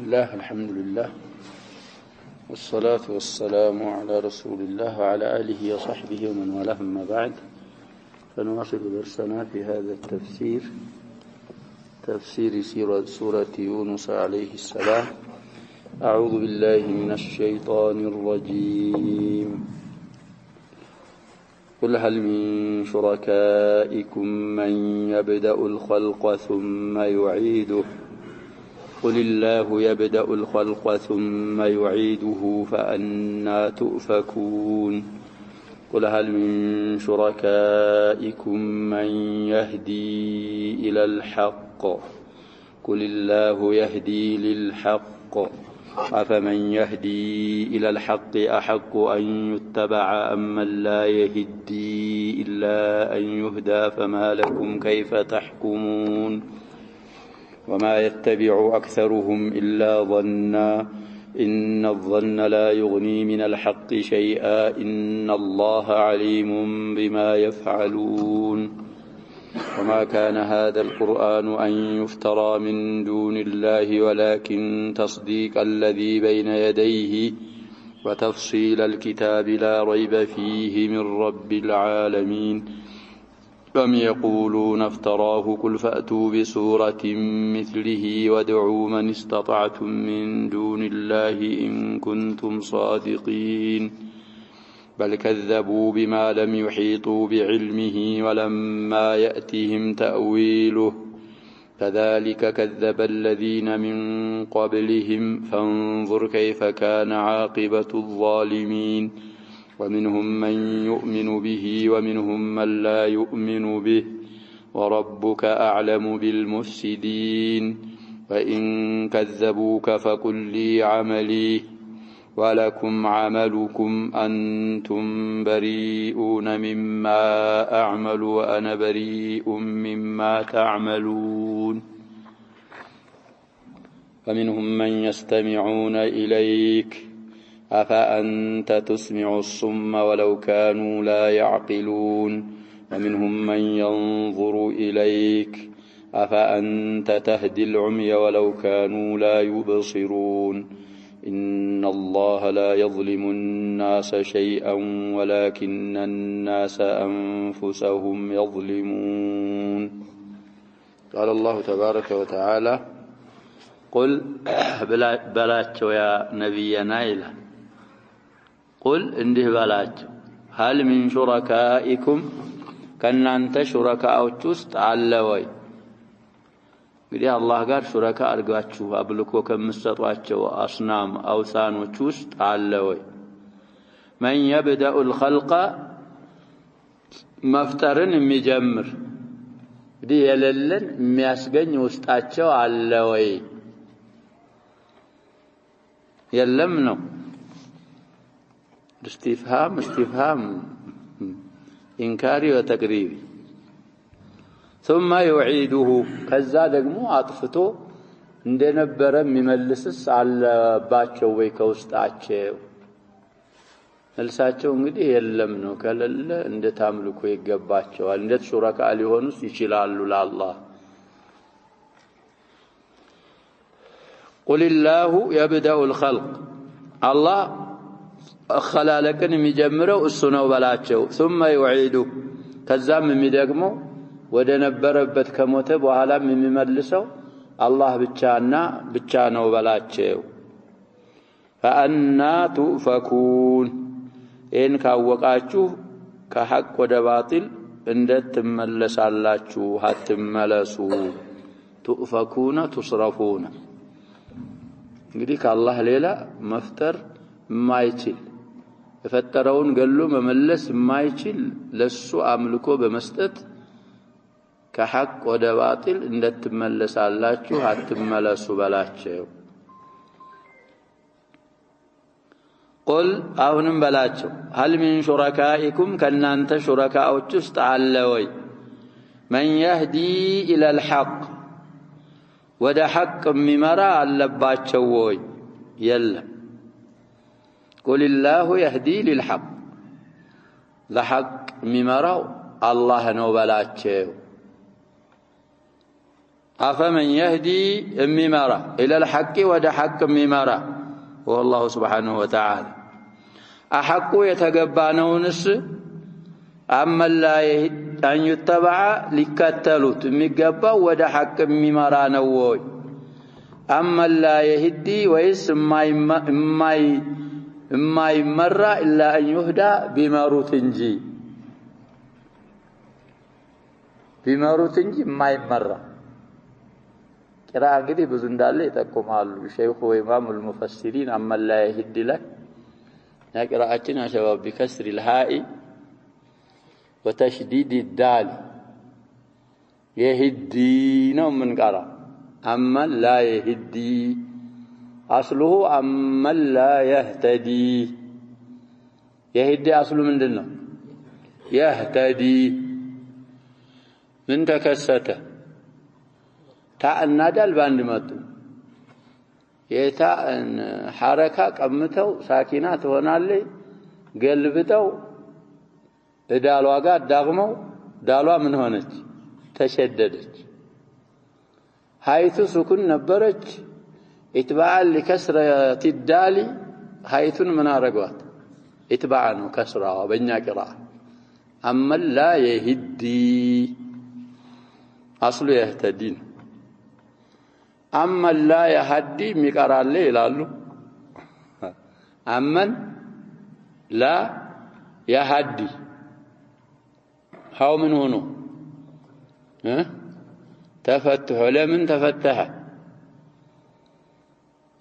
الله الحمد لله والصلاة والسلام على رسول الله وعلى آله وصحبه ومن والاه أما بعد فنواصل درسنا في هذا التفسير تفسير سورة يونس عليه السلام. أعوذ بالله من الشيطان الرجيم. قل هل من شركائكم من يبدأ الخلق ثم يعيده قل الله يبدأ الخلق ثم يعيده فأنى تؤفكون. قل هل من شركائكم من يهدي إلى الحق قل الله يهدي للحق أفمن يهدي إلى الحق أحق أن يتبع أم من لا يهدي إلا أن يهدى فما لكم كيف تحكمون. وما يتبع أكثرهم إلا ظنا إن الظن لا يغني من الحق شيئا إن الله عليم بما يفعلون. وما كان هذا القرآن أن يفترى من دون الله ولكن تصديق الذي بين يديه وتفصيل الكتاب لا ريب فيه من رب العالمين. أم يقولون افتراه قل فأتوا بسورة مثله وادعوا من استطعتم من دون الله إن كنتم صادقين. بل كذبوا بما لم يحيطوا بعلمه ولما يأتهم تأويله كذلك كذب الذين من قبلهم فانظر كيف كان عاقبة الظالمين. ومنهم من يؤمن به ومنهم من لا يؤمن به وربك أعلم بالمفسدين. وإن كذبوك فقل لي عملي ولكم عملكم أنتم بريئون مما أعمل وأنا بريء مما تعملون. ومنهم من يستمعون إليك أفأنت تسمع الصم ولو كانوا لا يعقلون. ومنهم من ينظر إليك أفأنت تهدي العمي ولو كانوا لا يبصرون. إن الله لا يظلم الناس شيئا ولكن الناس أنفسهم يظلمون. قال الله تبارك وتعالى قل بلاتشو يا نبينا إله قل انده بلاتشو هل من شركائكم كان أنت شركاء وتست علوي እንግዲህ አላህ ጋር ሹረካ አድርጋችሁ አብልኮ ከምትሰጧቸው አስናም አውሳኖች ውስጥ አለ ወይ? من يبدأ الخلق መፍጠርን የሚጀምር እንግዲህ የሌለን የሚያስገኝ ውስጣቸው አለ ወይ? የለም ነው። استفهام إنكاري وتقريبي. ثم يعيده ከዛ ደግሞ አጥፍቶ እንደነበረ የሚመልስስ አለባቸው ወይ ከውስጣቸው? መልሳቸው እንግዲህ የለም ነው። ከሌለ እንዴት አምልኮ ይገባቸዋል? እንዴት ሹረካ ሊሆኑስ ይችላሉ ለአላህ? قل الله يبدأ الخلق الله خلالكن የሚጀምረው እሱ ነው በላቸው። ثم يعيده ከዛም የሚደግመው ወደ ነበረበት ከሞተ በኋላም የሚመልሰው አላህ ብቻ ነው በላቸው። فأنى تؤفكون إن ካወቃችሁ ከሐቅ ወደ ባጢል እንዴት ትመለሳላችሁ? አትመለሱ። تؤفكون تصرفون እንግዲህ ከአላህ ሌላ መፍጠር የማይችል የፈጠረውን ገሎ መመለስ የማይችል ለሱ አምልኮ በመስጠት ከሐቅ ወደ ባጢል እንደትመለሳላችሁ አትመለሱ በላቸው። قل አሁንም በላቸው هل من شركائكم ከናንተ ሹረካዎች ውስጥ አለ ወይ? من يهدي إلى الحق ወደ ሐቅ የሚመራ አለባቸው ወይ? የለም። قل الله يهدي للحق ለሐቅ የሚመራው አላህ ነው በላቸው። أفمن يهدي الممارة إلى الحق ودى حق الممارة هو الله سبحانه وتعالى أحق يتقبانونس أما لا أن يتبع لكتلوت مقبا ودى حق الممارة نووي أما لا يهدي ويس ما يمر إلا أن يهدى بماروتنجي ما يمر قراءة كده بزن دالي تقوم على الشيخ وإمام المفسرين أما لا يهدي لك قراءتنا شباب بكسر الهاء وتشديد الدال يهدي نوم من قراء أما لا يهدي أصله أما لا يهتدي يهدي أصله من دلنا يهتدي من تكسته تاء الندى الباند ماتو يتاء حركة قمتو ساكنات هونالي قلبتو دالوا قاد داغمو دالوا من هونج تشددت حيث سكن نبرج اتباعا لكسرة الدال حيث من أرقوات اتباعا وكسرة وبنيا قراءة أما لا يهدي أصل يهتدين أما لا يهدي مقرأ اللي لالو أما لا يهدي هاو من هنا تفتح لمن تفتح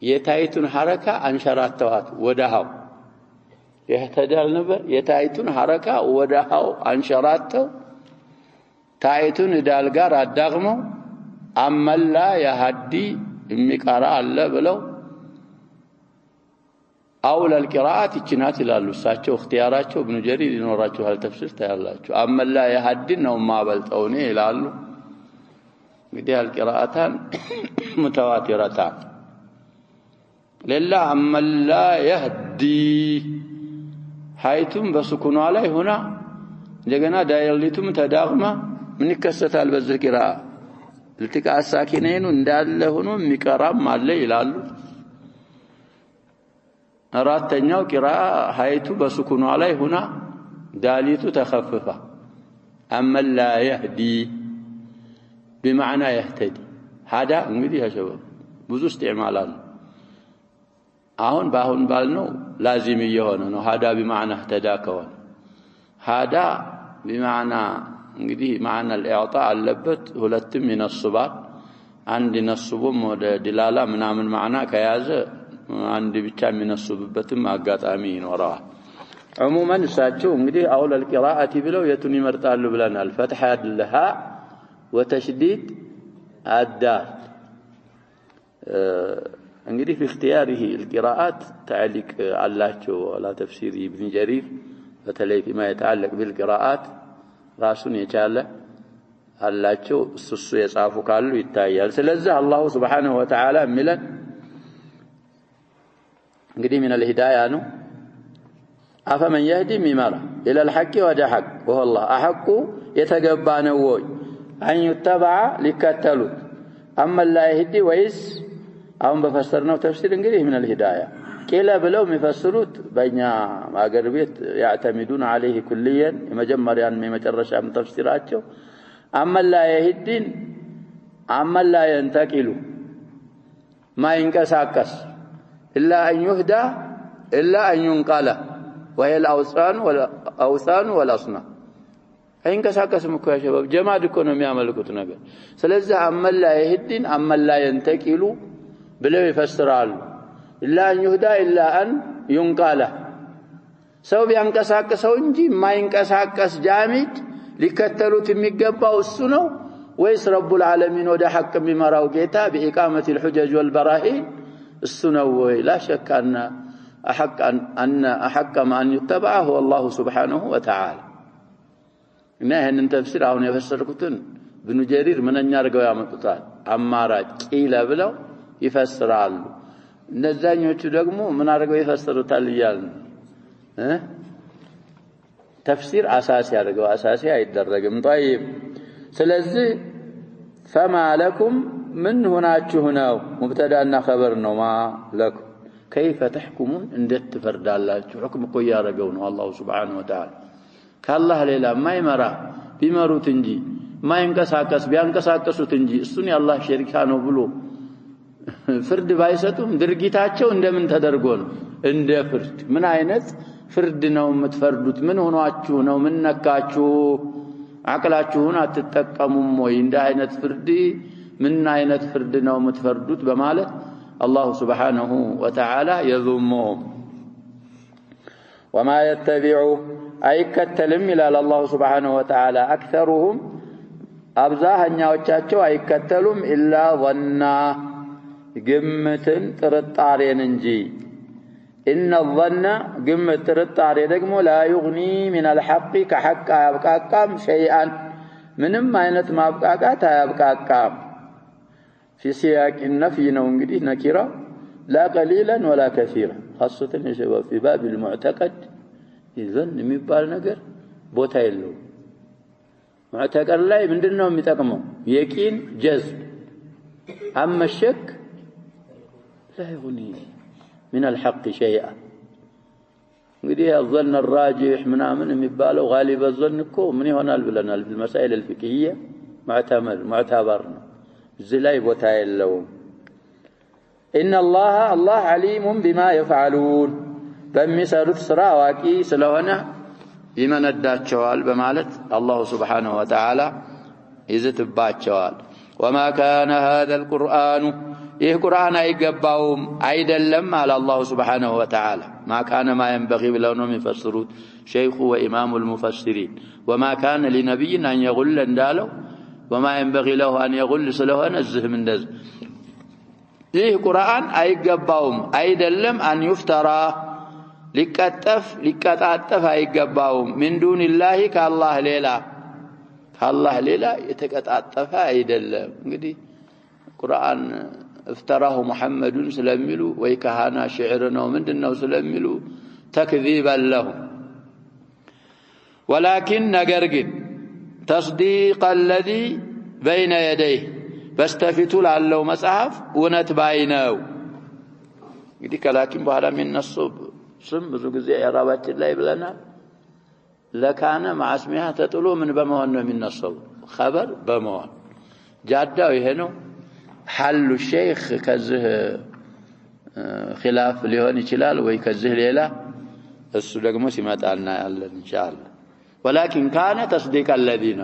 يتايتون حركة أنشرات توات ودهاو يهتدي النبر يتايتون حركة ودهاو أنشرات تو تايتون دالقار الدغمو أما لا يهدي مقراء الله بلو أول القراءات الجنات لالو ساتشو اختياراتشو ابن جرير ينوراتشو هالتفسير تيالاتشو أما لا يهدي إنهم ما بلتوني لالو بدي القراءتان متواترتان لله أما لا يهدي حيثم بسكنوا عليه هنا لقنا دايلتم تداغما من كسة البذل قراءة التقاء الساكنين اندال هنا مقرام مالي لالو أرادتنيو قراءة حيث بسكنوا عليه هنا داليت تخففة أما لا يهدي بمعنى يهتدي هذا انغدي يا شباب ብዙ استعمالات አሁን ባሁን ባልነው لازم የሆነ ነው هذا بمعنى اهتدى كون هذا بمعنى እንግዲህ معنى الاعطاء አለበት ሁለቱም ይነስባል አንድ ይነስቡም ወደ ድላላ ምናምን معنى ከያዘ አንድ ብቻ የሚነስቡበትም አጋጣሚ ይኖራል عموما እሳቸው እንግዲህ አውል القراءه ብለው የቱን ይመርጣሉ ብለናል فتح لها وتشديد الدال انجدي في اختياره القراءات تعليق علاچو على تفسير ابن جرير بتلي فيما يتعلق بالقراءات راسون يچاله علاچو سسو يصافو كالو يتايال ስለዚህ الله سبحانه وتعالى ملن انجدي من الهدايه ነው أفمن يهدي ممارا إلى الحق وجه حق وهو الله أحق يتقبانه وي أن يتبع لكتلوت أما لا يهدي ويس أو بفسرنا تفسير انجليه من الهداية كلا بلو مفسروت بين أقربيت يعتمدون عليه كليا مجمر يعني مجرش من تفسيراته أما لا يهدين أما لا ينتقل ما ينكساكس إلا أن يهدى إلا أن ينقل وهي الأوثان والأصنام አይንቀሳቀስ ምኮ ያ ሸባብ ጀማድ እኮ ነው የሚያመልኩት ነገር ስለዚህ አመላ ይህድን አመላ ينتقሉ ብለው ይፈስራሉ ኢላ ይሁዳ ኢላ አን ይንቃላ ሰው ቢያንቀሳቀሰው እንጂ ማይንቀሳቀስ ጃሚድ ሊከተሉት የሚገባው እሱ ነው ወይስ ረቡል ዓለሚን ወደ ሐቅ የሚመራው ጌታ بإقامة الحجج والبراهين እሱ ነው ወይ لا شك أن أحق ما أن يتبع هو الله سبحانه وتعالى እና ይሄንን ተፍሲር አሁን የፈሰሩትን ኢብኑ ጀሪር ምንኛ አርገው ያመጡታል አማራጭ ቂለ ብለው ይፈስራሉ እነዛኞቹ ደግሞ ምን አርገው ይፈስሩታል ይያልን ተፍሲር አሳሲ አርገው አሳሲ አይደረግም طيب ስለዚህ فما لكم من هناችሁ ነው مبتداና خبر ነው ما لكم كيف تحكمون እንዴት ትፈርዳላችሁ حكم እኮ ያረጋው ነው አላህ Subhanahu Wa Ta'ala ካላህ ሌላ ማይመራ ቢመሩት እንጂ ማይንቀሳቀስ ቢያንቀሳቀሱት እንጂ እሱን ያላህ ሸሪካ ነው ብሎ ፍርድ ባይሰጡም ድርጊታቸው እንደምን ተደርጎ ነው እንደ ፍርድ ምን አይነት ፍርድ ነው የምትፈርዱት ምን ሆናችሁ ነው ምን ነካችሁ አቅላችሁን አትጠቀሙም ወይ እንደ አይነት ፍርድ ምን አይነት ፍርድ ነው የምትፈርዱት በማለት አላህ Subhanahu Wa Ta'ala يذمهم وما يتبع አይከተልም ይላል አላህ Subhanahu Wa Ta'ala اكثرهم አብዛኛዎቻቸው አይከተሉም ኢላ ظنا ግምትን ጥርጣሬን እንጂ ان الظن ግምት ጥርጣሬ ደግሞ لا يغني من الحق كحق አያብቃቃም شيئا ምንም አይነት ማብቃቃት አያብቃቃም في سياق النفي ነው እንግዲህ نكرة لا قليلا ولا كثيرا خاصة في باب المعتقد ይዘን የሚባል ነገር ቦታ የለው معتقد ላይ ምንድነው የሚጠቅመው يقين جزم اما الشك لا يغني من الحق شيئا እንግዲህ الظن الراجح ምናምን የሚባለው غالب الظن እኮ ምን ይሆናል ብለናል بالمسائل الفقهية معتبر ነው እዚህ ላይ ቦታ የለው ان الله عليم بما يفعلون በሚሰሩት ስራ አዋቂ ስለሆነ ይመነዳቸዋል በማለት አላህ Subhanahu Wa Ta'ala ይዝትባቸዋል وما كان هذا القرآن ይህ ቁርአን አይገባውም አይደለም አለ አላህ Subhanahu Wa Ta'ala ما كان ما ينبغي ብለው ነው የሚፈስሩት ሸይኹ ወኢማሙ المفسرين وما كان لنبي ان يغل እንዳለው وما ينبغي له ان يغل ስለሆነ እዚህም እንደዚህ ይህ ቁርአን አይገባውም አይደለም ان يفترى ሊቀጣጠፍ አይገባውም من دون الله ከአላህ ሌላ የተቀጣጠፈ አይደለም እንግዲህ ቁርአን افتراه محمد ስለሚሉ ወይ ካህና ሽዕር ነው ምንድነው ስለሚሉ تكذيبا له ولكن ነገር ግን تصديق الذي بين يديه በስተፊቱ ላለው መጽሐፍ እውነት ባይነው እንግዲህ ከላኪን በኋላ የሚነሳው ስም ብዙ ጊዜ ያራባችን ላይ ብለናል ለካነ ማስሚያ ተጥሎ ምን በመሆን ነው የሚነሳው خبر በመሆን ጃዳው ይሄ ነው حل الشيخ ከዚህ خلاف ሊሆን ይችላል ወይ ከዚህ ሌላ እሱ ደግሞ ሲመጣና ያለን ኢንሻአላህ ولكن كان تصديق الذين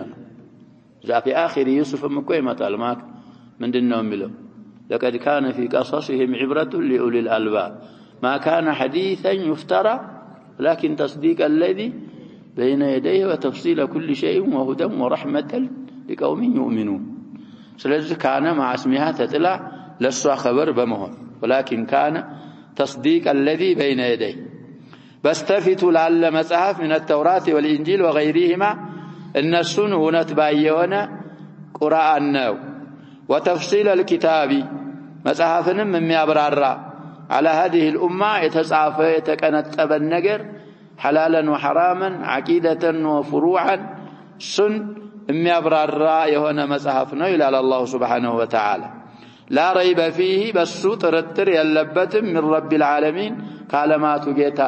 جاء في آخر يوسف مكو يمطال ماك ምንድነው የሚለው لقد كان في قصصهم عبرة لأولي الألباب ما كان حديثا يفترى لكن تصديق الذي بين يديه وتفصيل كل شيء وهدى ورحمة لقوم يؤمنون ስለዚህ ካነ ማስሚያ ተጥላ ለሷ خبر በመሆን ولكن كان تصديق الذي بين يديه በስተፊቱ ላለ መጽሐፍ من التوراة والإنجيل وغيرهما እነሱን እውነት ባየሆነ ቁርአን ነው وتفصيل الكتاب መጽሐፍንም የሚያብራራ على هذه الأمة የተጻፈ የተቀነጠበ ነገር حلالا وحراما عقيدة وفروعا سن የሚያብራራ የሆነ መጽሐፍ ነው ይላል አላህ Subhanahu Wa Ta'ala لا ريب فيه በሱ ጥርጥር የለበትም من رب العالمين ከዓለማቱ ጌታ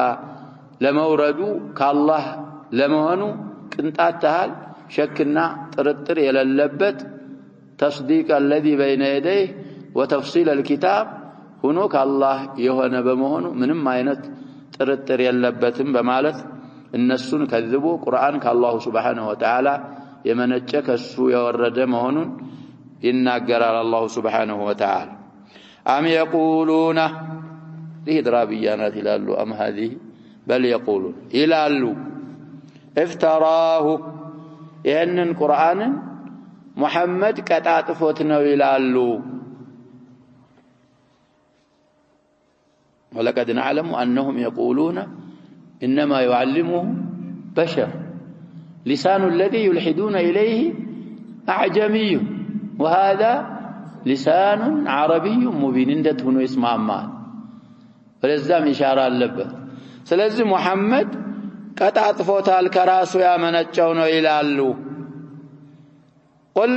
ለመውረዱ ከአላህ ለመሆኑ ቅንጣት ታህል ሸክና ጥርጥር የሌለበት تصديق الذي بين يديه وتفصيل الكتاب ሆኖ ከአላህ የሆነ በመሆኑ ምንም አይነት ጥርጥር የለበትም በማለት እነሱን ከذቡ ቁርአን ከአላህ Subhanahu Wa Ta'ala የመነጨ ከሱ የወረደ መሆኑን ይናገራል አላህ Subhanahu Wa Ta'ala أم يقولون ይህ ድራብያናት ይላሉ أم هذه بل يقولون ይላሉ افتراه ይህንን ቁርአንን محمد ቀጣጥፎት ነው ይላሉ ولقد نعلم أنهم يقولون إنما يعلمه بشر لسان الذي يلحدون إليه أعجمي وهذا لسان عربي مبين እንደትሆኑ ይስማማል ወለዛም ኢሻራ አለበት ስለዚህ محمد ቀጣጥፎታል ከራሱ ያመነጨው ነው ይላሉ قل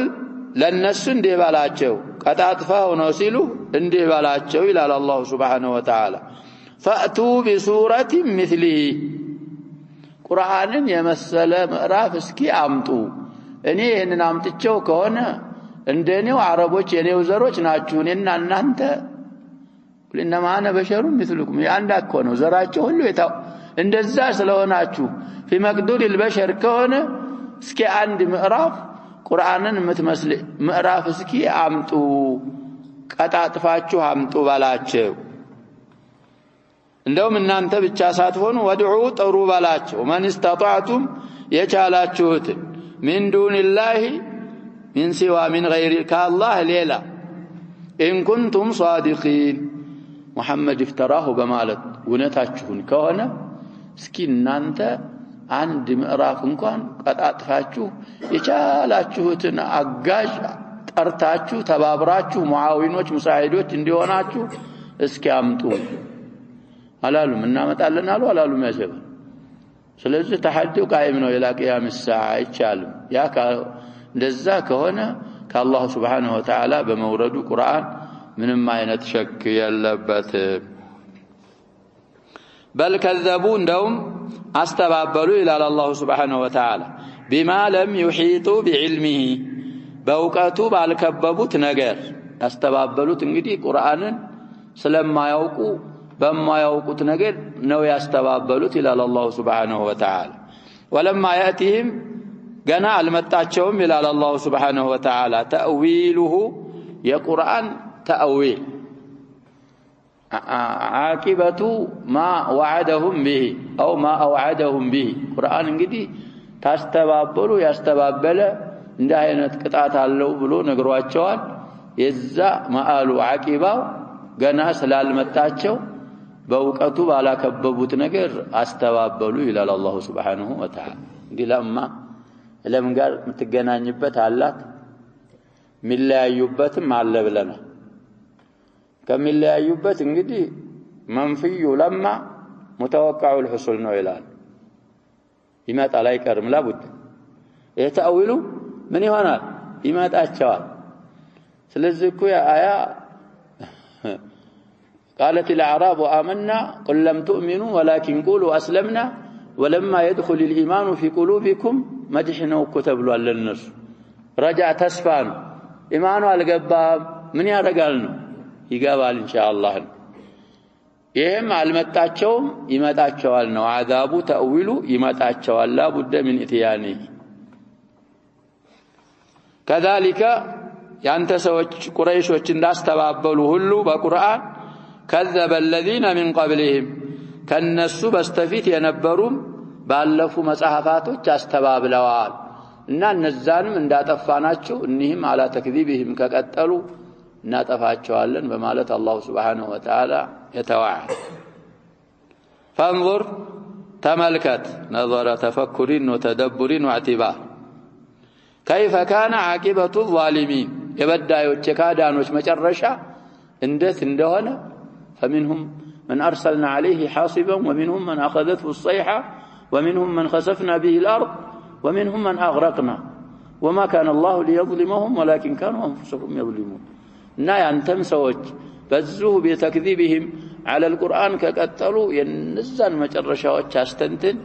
ለነሱ እንዲህ ባላቸው ቀጣጥፋው ነው ሲሉ እንዲህ ባላቸው ይላል አላህ Subhanahu Wa Ta'ala فأتوا بسورة مثله ቁርአንን የመሰለ ምዕራፍ እስኪ አምጡ እኔ ይሄንን አምጥቼው ከሆነ እንደኔው አረቦች የኔው ዘሮች ናችሁ እኔና እናንተ ለነማ انا بشر مثلكم ያንዳኮ ነው ዘራቸው ሁሉ እንደዛ ስለሆናችሁ في مقدور البشر ከሆነ እስኪ አንድ ምዕራፍ ቁርአንን የምትመስል ምዕራፍ እስኪ አምጡ ቀጣጥፋችሁ አምጡ ባላቸው እንደውም እናንተ ብቻ ሳትሆኑ ወድዑ ጥሩ ባላቸው ማን استطعتم የቻላችሁት من دون الله من سوى من غير الله ليلا إن كنتم صادقين محمد افتراه በማለት እውነታችሁን ከሆነ እስኪ እናንተ አንድ ምዕራፍ እንኳን ቀጣጥፋችሁ የቻላችሁትን አጋዥ ጠርታችሁ ተባብራችሁ ሙአዊኖች ሙሳዒዶች እንዲሆናችሁ እስኪ አምጡ አላሉም እናመጣለን አላሉም ያሰበ ስለዚህ ተሐዲው ቃይም ነው ኢላ ቂያም الساعه አይቻልም ያ እንደዛ ከሆነ ከአላህ Subhanahu Wa Ta'ala በመውረዱ ቁርአን ምንም አይነት ሸክ የለበት بل كذبوا እንደውም አስተባበሉ ይላል አላህ Subhanahu Wa Ta'ala بما لم يحيطوا بعلمه በእውቀቱ ባልከበቡት ነገር አስተባበሉት እንግዲህ ቁርአንን ስለማያውቁ በማያውቁት ነገር ነው ያስተባበሉት ይላል አላህ Subhanahu Wa Ta'ala ولما ياتهم ገና አልመጣቸውም ይላል አላህ Subhanahu Wa Ta'ala تأويله የቁርአን تأويل عاقبة ما وعدهم به أو ما أوعدهم به قرآن እንግዲህ ታስተባበሉ ያስተባበለ እንደ አይነት ቅጣት አለው ብሎ ነግሯቸዋል የዛ ማአሉ ዓቂባው ገና ስላልመጣቸው በእውቀቱ ባላከበቡት ነገር አስተባበሉ ይላል አላህ Subhanahu Wa Ta'ala እንግዲህ ለምን ጋር የምትገናኝበት አላት ሚለያዩበትም አለ ብለናል ከሚለያዩበት እንግዲህ መንፊዩ ለማ متوقع الحصول ነው ይላል ይመጣል አይቀርም ላቡድ የተአዊሉ ምን ይሆናል ይመጣቸዋል ስለዚህ እኮ አያ قالت الاعراب آمنا قل لم تؤمنوا ولكن قولوا اسلمنا ولما يدخل الايمان في قلوبكم مدحنا وكتبوا للناس رجع تسفان ايمانه አልገባም ምን ያደርጋል ነው ይገባል ኢንሻአላህ ይሄም አልመጣቸውም ይመጣቸዋል ነው አዛቡ ተአዊሉ ይመጣቸዋል ላቡደ من اتيانه كذلك ያንተ ሰዎች ቁረይሾች እንዳስተባበሉ ሁሉ በቁርአን كذب الذين من قبلهم ከነሱ በስተፊት የነበሩም ባለፉ መጽሐፋቶች አስተባብለዋል እና እነዛንም እንዳጠፋናቸው እነዚህም አላ ተክذيبهم ከቀጠሉ እናጠፋቸዋለን በማለት አላህ Subhanahu Wa Ta'ala يتوعد فانظر تملكت نظر تفكر وتدبر واعتبار كيف كان عاقبة الظالمين يبدايوچ ካዳኖች መጨረሻ እንዴት እንደሆነ فمنهم من أرسلنا عليه حاصبا ومنهم من أخذته الصيحة ومنهم من خسفنا به الأرض ومنهم من أغرقنا وما كان الله ليظلمهم ولكن كانوا أنفسهم يظلمون نا ያንተም ሰዎች በዚሁ በተክذيبهم على القرآن ከቀጠሉ የነዛን መጨረሻዎች አስተንተን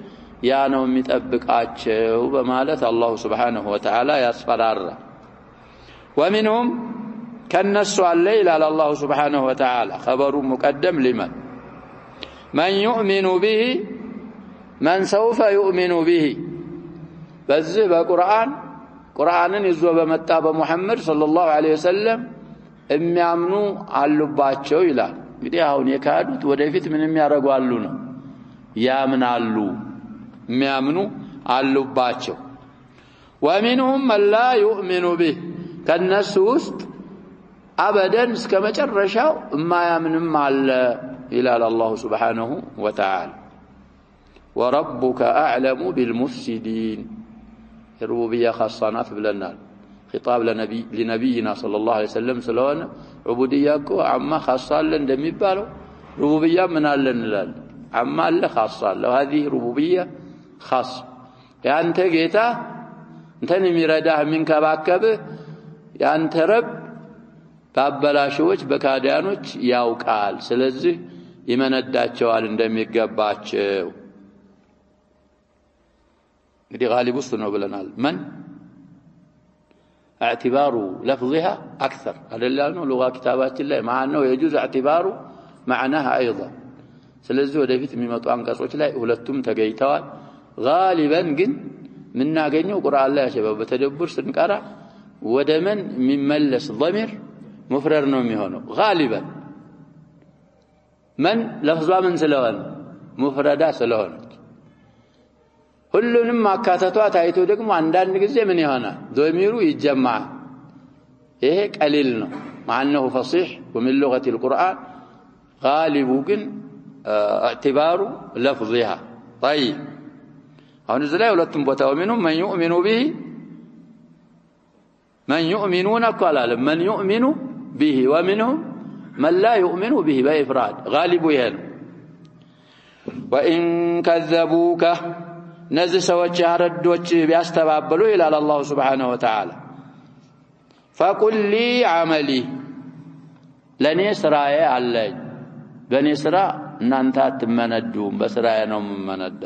ያ ነው የሚጠብቃቸው በማለት አላህ Subhanahu Wa Ta'ala ያስፈራራ ومنهم كنس عليه على الله سبحانه وتعالى خبر مقدم لمن من يؤمن به من سوف يؤمن به بذ قرآن ይዞ በመጣ በመሐመድ ሰለላሁ ዐለይሂ ወሰለም የሚያምኑ አሉባቸው ይላል እንግዲህ አሁን የካዱት ወደፊት ምንም ያረጋሉ ነው ያምናሉ የሚያምኑ አሉባቸው ومنهم من لا يؤمن به ከነሱ ውስጥ አበደን እስከ መጨረሻው የማያምንም አለ ይላል አላህ Subhanahu Wa Ta'ala وربك أعلم بالمفسدين الربوبية خاصة ብለናል خطاب لنبينا صلى الله عليه وسلم ስለሆነ ዑቡድያ እኮ አማ خاصة አለ እንደሚባለው ሩቡብያ ምን አለ እንላለን አማ አለ خاصة አለ هذه ربوبية خاصة ያንተ ጌታ እንተን የሚረዳህ የሚንከባከብህ ያንተ ረብ ባበላሾች በካዲያኖች ያውቃል ስለዚህ ይመነዳቸዋል እንደሚገባቸው እንግዲህ غالب ውስጥ ነው ብለናል من اعتبار لفظها اكثر አደላልነው ሉጋ ኪታባችን ላይ ማዕናው يجوز اعتبار معناها ايضا ስለዚህ ወደፊት የሚመጡ አንቀጾች ላይ ሁለቱም ተገይተዋል غالبا ግን ምናገኘው ቁርአን ላይ ያሸበው በተደብር ስንቀራ ወደ من የሚመለስ ضمير مفرد ነው የሚሆነው غالبا من لفظ من ስለሆነ مفردا ስለሆነ ሁሉንም ማካተቷ ታይቶ ደግሞ አንዳንድ ጊዜ ምን ይሆናል ضميሩ ይጀማዕ ይሄ ቀሊል ነው ማዕነሁ فصيح ومن لغة القرآن غالب ግን اعتبار لفظها طيب አሁን እዚህ ላይ ሁለቱም ቦታ ወሚኑም من يؤمن به من يؤمنون قال من يؤمن به ومنهم من لا يؤمن به بإفراد غالب يهن وإن كذبوك نزل سوچ ያረዶች ቢያስተባበሉ ይላል አላህ Subhanahu Wa Ta'ala فقل لي عملي ለኔ ስራዬ አለኝ በኔ ስራ እናንተ አትመነዱም በስራዬ ነው የምመነዳ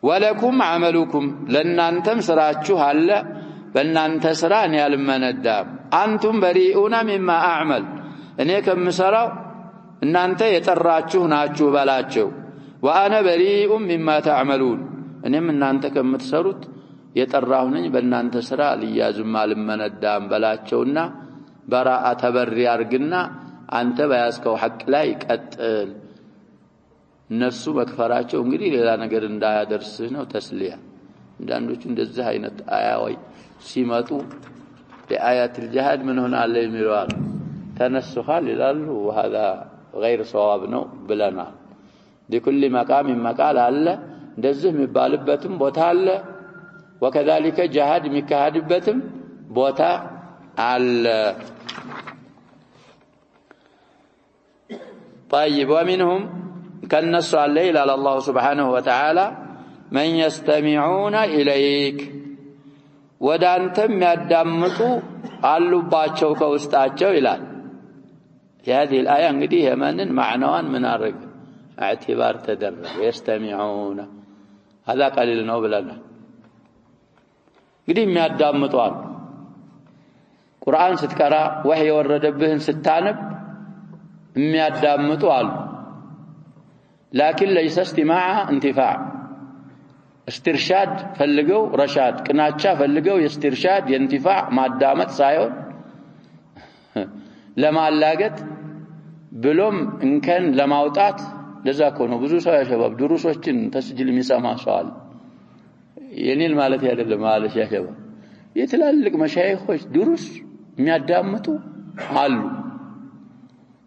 ولكم عملكم ለእናንተም ስራችሁ አለ በእናንተ ስራ እኔ አልመነዳም አንቱም በሪኡና مما اعمل እኔ ከምሰራው እናንተ የጠራችሁ ናችሁ በላቸው وانا بريء مما تعملون እኔም እናንተ ከምትሰሩት የጠራሁ ነኝ በእናንተ ስራ ልያዝም አልመነዳም በላቸውና በራአ ተበሪ አርግና አንተ በያዝከው ሐቅ ላይ ቀጥል እነሱ መክፈራቸው እንግዲህ ሌላ ነገር እንዳያደርስህ ነው ተስሊያ እንዳንዶቹ እንደዚህ አይነት አያወይ ሲመጡ በአያት الجهاد ምን ሆናለ የሚሏል ተነሱኻል ይላሉ وهذا غير صواب ነው ብለናል لكل مقام مقال አለ እንደዚህ የሚባልበትም ቦታ አለ وكذلك جهاد የሚካሄድበትም ቦታ አለ طيب ومنهم كالنص عليه إلى الله سبحانه وتعالى من يستمعون إليك ودانتم يدمطوا አሉባቸው ከውስጣቸው ይላል هذه الآية እንግዲህ የማንን ማዕናዋን ምን አረግ اعتبار تدرج يستمعون هذا قليل ነው ብለናል እንግዲህ የሚያዳምጡ አሉ ቁርአን ስትቀራ ወህይ የወረደብህን ስታነብ የሚያዳምጡ አሉ لكن ليس استماع انتفاع استرشاد ፈልገው ረሻድ ቅናቻ ፈልገው የስትርሻድ የእንትፋዕ ማዳመጥ ሳይሆን ለማላገጥ ብሎም እንከን ለማውጣት ለዛኮ ነው ብዙ ሰው ያሸባብ ድሩሶችን ተስጅል የሚሰማ ሰው አለ የኔል ማለት አይደለም ማለት ያሸባብ የትላልቅ መሻይኾች ድሩስ የሚያዳምጡ አሉ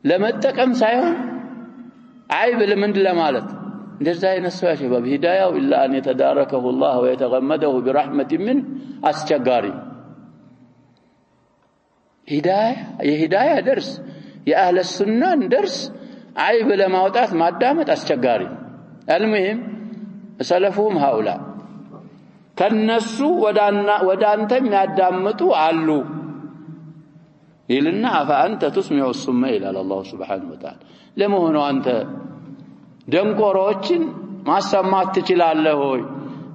ለመጠቀም ሳይሆን አይብ ለምን ለማለት እንደዛ አይነት ሰው ያሸባብ ሂዳያው ኢላ አን የተዳረከሁ الله ويتغمده برحمه من አስቸጋሪ ሂዳያ ደርስ የአህለ ሱናን ደርስ አይብ ለማውጣት ማዳመጥ አስቸጋሪ المهم ሰለፉም هؤلاء ከነሱ ወዳንተ የሚያዳምጡ አሉ ይልና አፈአንተ تسمع الصم الى الله سبحانه وتعالى ለመሆኑ አንተ ደንቆሮችን ማሰማት ትችላለህ ሆይ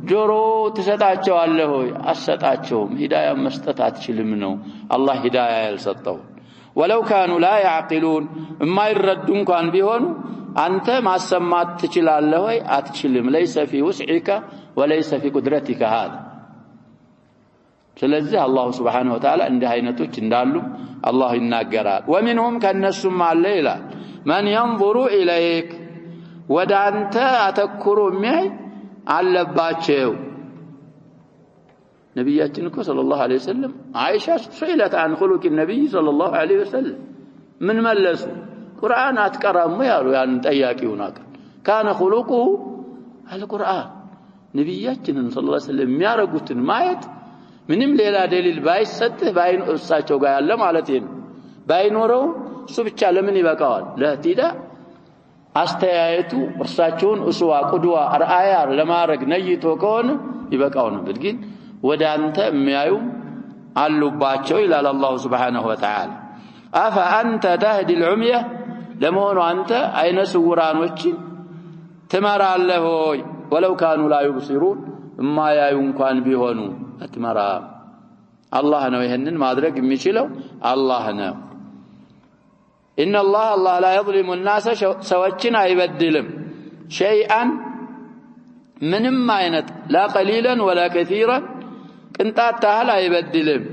ጆሮ ትሰጣቸዋለህ ሆይ አሰጣቸውም ሂዳያ መስጠት አትችልም ነው አላህ ሂዳያ ያልሰጠው ولو كانوا لا يعقلون ما يردون كان ቢሆኑ አንተ ማሰማት ትችላለህ ሆይ አትችልም ليس في وسعك وليس في قدرتك هذا ስለዚህ አላህ Subhanahu Wa Ta'ala እንደ አይነቶች እንዳሉ አላህ ይናገራል ومنهم ከነሱም አለ ይላል من ينظر اليك ወዳንተ አተኩሮ የሚያይ አለባቸው ነብያችን እኮ ሰለላሁ ዐለይሂ ወሰለም አይሻ ሱኢለት عن خلق النبي صلى الله عليه وسلم ምን መለሱ ቁርአን አትቀራሙ ያሉ ያን ጠያቂውን አቀል كان خلقه القرآن ነብያችን ሰለላሁ ዐለይሂ ወሰለም የሚያረጉትን ማየት ምንም ሌላ ደሊል ባይሰጥህ ባይኑ እሳቸው ጋር ያለ ማለት ነው ባይኖረው እሱ ብቻ ለምን ይበቃዋል ለህቲዳ አስተያየቱ እርሳቸውን እስዋ ቁድዋ አርአያ ለማድረግ ነይቶ ከሆነ ይበቃው ነበር ግን ወደ አንተ የሚያዩ አሉባቸው ይላል አላህ Subhanahu Wa Ta'ala أفأنت تهدي العمية ለመሆኑ አንተ አይነ ስውራኖችን ትመራለህ ሆይ ወለው ካኑ ላ ይብሲሩን ማያዩ እንኳን ቢሆኑ አትመራ አላህ ነው ይሄንን ማድረግ የሚችለው አላህ ነው إن الله لا يظلم الناس ሰዎችን አይበድልም شيئا ምንም አይነት لا قليلا ولا كثيرا ቅንጣት ታህል አይበድልም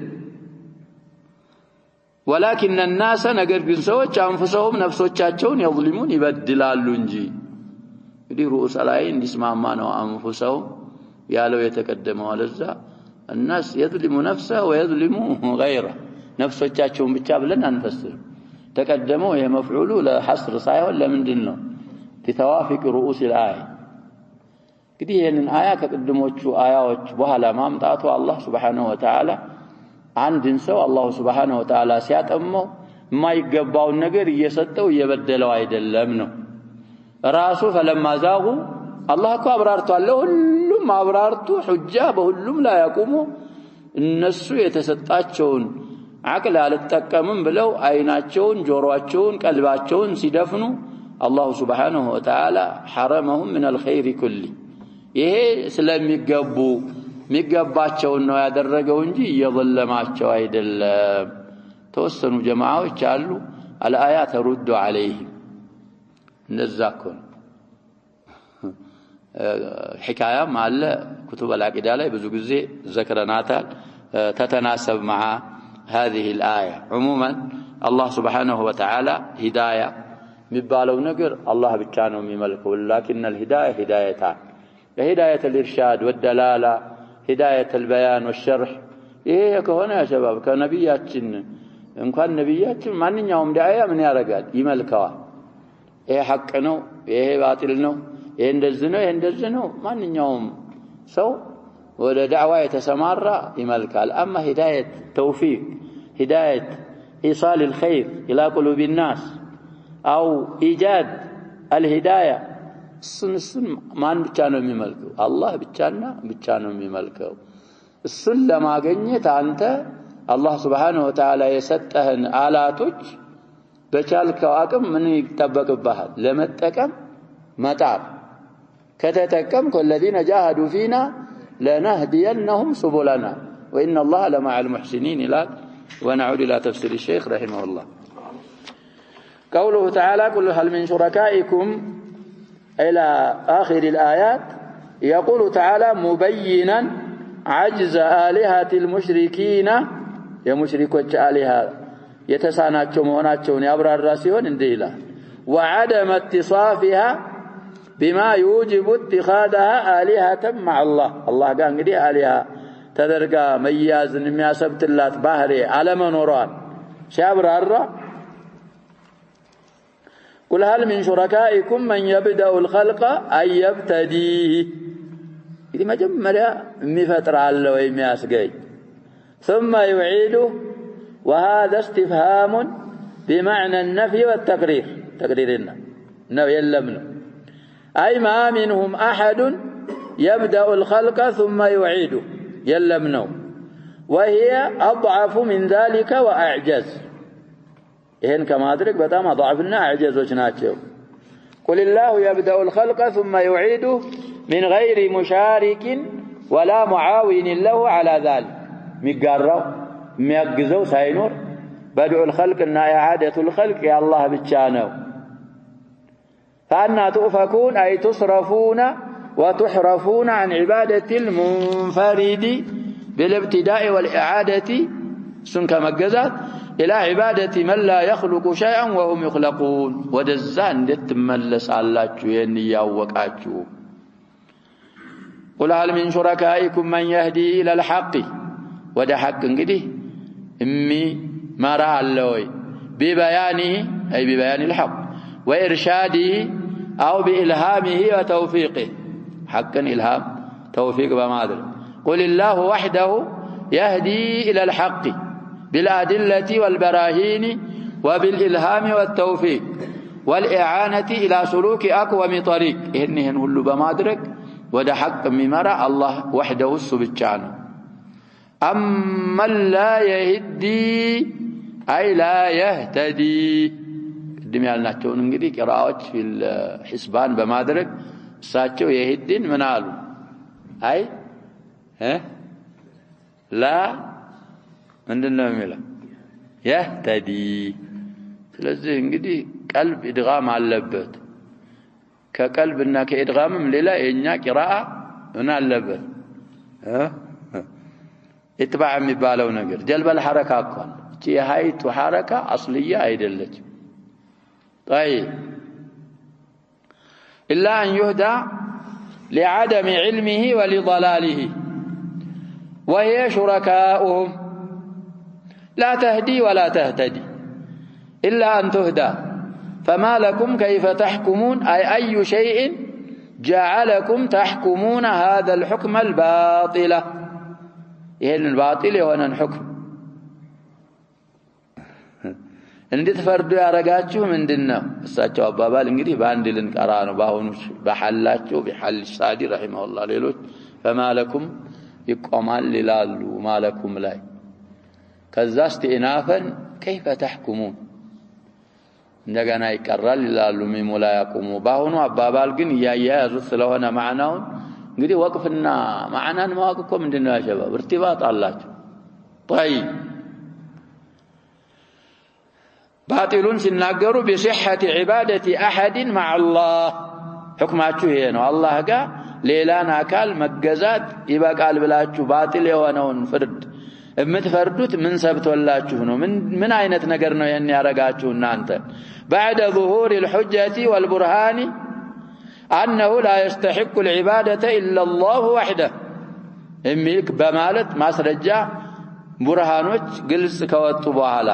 ولكن الناس ነገር ግን ሰዎች አንፈሰውም ነፍሶቻቸውን يظلمون ይበድላሉ እንጂ እንግዲህ ሩኡስ ላይ እንዲስማማ ነው አንፈሰው ያለው የተቀደመው አለዛ الناس يظلم نفسه ويظلم غيره ነፍሶቻቸውን ብቻ ብለን አንፈስም ተቀደመው የመፍዑሉ ለሐስር ሳይሆን ለምንድነው ተዋፊቅ ሩኡስ الآية እንግዲህ ይሄንን አያ ከቀደሞቹ አያዎች በኋላ ማምጣቱ አላህ Subhanahu Wa Ta'ala አንድን ሰው አላህ Subhanahu Wa Ta'ala ሲያጠመው የማይገባውን ነገር እየሰጠው እየበደለው አይደለም ነው ራሱ فلما زاغوا الله እኮ አብራርቷል ሁሉም አብራርቱ ሁጃ በሁሉም ላይ ያቆሙ እነሱ የተሰጣቸውን አቅል አልተጠቀሙም ብለው አይናቸውን ጆሮአቸውን ቀልባቸውን ሲደፍኑ الله Subhanahu Wa Ta'ala حرمهم من الخير كله ይሄ ስለሚገቡ ሚገባቸው ነው ያደረገው እንጂ እየዘለማቸው አይደለም ተወሰኑ ጀማዓዎች አሉ الآيات ترد عليهم نزاكون حكايه مال كتب العقيده ላይ ብዙ ጊዜ ذكرناتال تتناسب مع هذه الآية عموما الله سبحانه وتعالى هدايه የሚባለው ነገር አላህ ብቻ ነው የሚመልከው لكن الهدايه هدايتان هدايه الارشاد والدلاله هدايه البيان والشرح ይሄ ከሆነ ያ شباب ከነብያችን እንኳን ነብያችን ማንኛውም ዳያ ምን ያረጋል ይመልከዋል ይሄ ሐቅ ነው ይሄ ባጢል ነው ይሄ እንደዚህ ነው ማንኛውም ሰው ወደ ዳዕዋ የተሰማራ ይመልካል اما هدايه توفيق هدايه ايصال الخير الى قلوب الناس او ايجاد الهدايه እሱን ማን ብቻ ነው የሚመልከው አላህ ብቻ ነው የሚመልከው እሱን ለማግኘት አንተ አላህ Subhanahu Wa Ta'ala የሰጠህን አላቶች በቻልከው አቅም ምን ይተበቅብሃል ለመጠቀም መጣር ከተጠቀምኩ الذين جاهدوا فينا لنهدينهم سبلنا وان الله لمع المحسنين الى ونعود الى تفسير الشيخ رحمه الله قوله تعالى قل هل من شركائكم الى اخر الايات يقول تعالى مبينا عجز آلهة المشركين يا مشركوች آلهة የተሳናቸው መሆናቸውን ያብራራ ሲሆን እንዲህ ይላል وعدم اتصافها بما يوجب اتخاذها آلهة مع الله الله ጋር እንግዲህ آلهة ተደርጋ መያዝን የሚያሰብትላት ባህሪ አለመኖሯን ሲያብራራ قل هل من شركائكم من يبدأ الخلق أن يبتديه إذا مجمّريا مفتر على ويمياسقي ثم يعيده وهذا استفهام بمعنى النفي والتقرير تقريرنا إنه يلمنا أي ما منهم أحد يبدأ الخلق ثم يعيده يلمنا وهي أضعف من ذلك وأعجز إهن كما أدرك بتام أضعفنا أعجز وشناتشو قل الله يبدأ الخلق ثم يعيده من غير مشارك ولا معاون له على ذلك مقرر ميقزو ساينور بدء الخلق إن إعادة الخلق يا الله بتشانو فأنا تؤفكون أي تصرفون وتحرفون عن عبادة المنفرد بالابتداء والإعادة سنك مقزات إلى عبادة من لا يخلق شيئا وهم يخلقون ودزان دتملس على جويني وقعجو قل هل من شركائكم من يهدي إلى الحق وده حق انقده امي ما رأى اللوي ببيانه أي ببيان الحق وإرشاده أو بإلهامه وتوفيقه حقا إلهام توفيق بمادر قل الله وحده يهدي إلى الحق بالأدلة والبراهين وبالإلهام والتوفيق والإعانة إلى سلوك أقوم طريق إنهن هلو بمادرك وده حق ممرأ الله وحده السبتشان أما لا يهدي أي لا يهتدي قدم يالناتشون انجدي قراءات في الحسبان بمادرك ساتشو يهدين منالو أي لا عندنا ميلا يهتدي ስለዚህ እንግዲህ ቀልብ ኢድጋም አለበት ከቀልብና ከኢድጋምም ሌላ የኛ ቂራአ ምን አለበት ኢትባዕ የሚባለው ነገር ጀልበል ሐረካ አቋል እቺ የሃይቱ ሐረካ አስልያ አይደለች طيب إلا أن يهدى لعدم علمه ولضلاله وهي شركاؤهم لا تهدي ولا تهتدي إلا أن تهدى فما لكم كيف تحكمون أي شيء جعلكم تحكمون هذا الحكم الباطل ይሄን ባጢል የሆነን ሁክም እንድትፈርዱ ያረጋችሁ ምንድነው እሳቸው አባባል እንግዲህ በአንድ ልንቀራ ነው ባሁኑ በሐላቸው በሐል ሳዲ ረሂመሁላህ ሌሎች فمالكم ይቆማል ይላሉ ማለኩም ላይ ከዛ استئنافን كيف تحكمون እንደገና ይቀራል ይላሉ ሚሙላ ያቁሙ ባሁኑ አባባል ግን ያያያዙት ስለሆነ ማዕናውን እንግዲህ ወቅፍና ማዕናን ማወቅ እኮ ምንድነው ያሸባብ ارتباط አላቸው طيب باطلون ሲናገሩ بصحة عبادة أحد مع الله حكماችሁ ይሄ ነው አላህ ጋር ሌላን አካል መገዛት ይበቃል ብላችሁ ባጢል የሆነውን ፍርድ እምትፈርዱት ምን ሰብቶላችሁ ነው ምን አይነት ነገር ነው ያን ያረጋችሁ እናንተ بعد ظهور الحجة والبرهان أنه لا يستحق العبادة إلا الله وحده الملك بمالت ماسرجة برهانوች ግልጽ ከወጡ በኋላ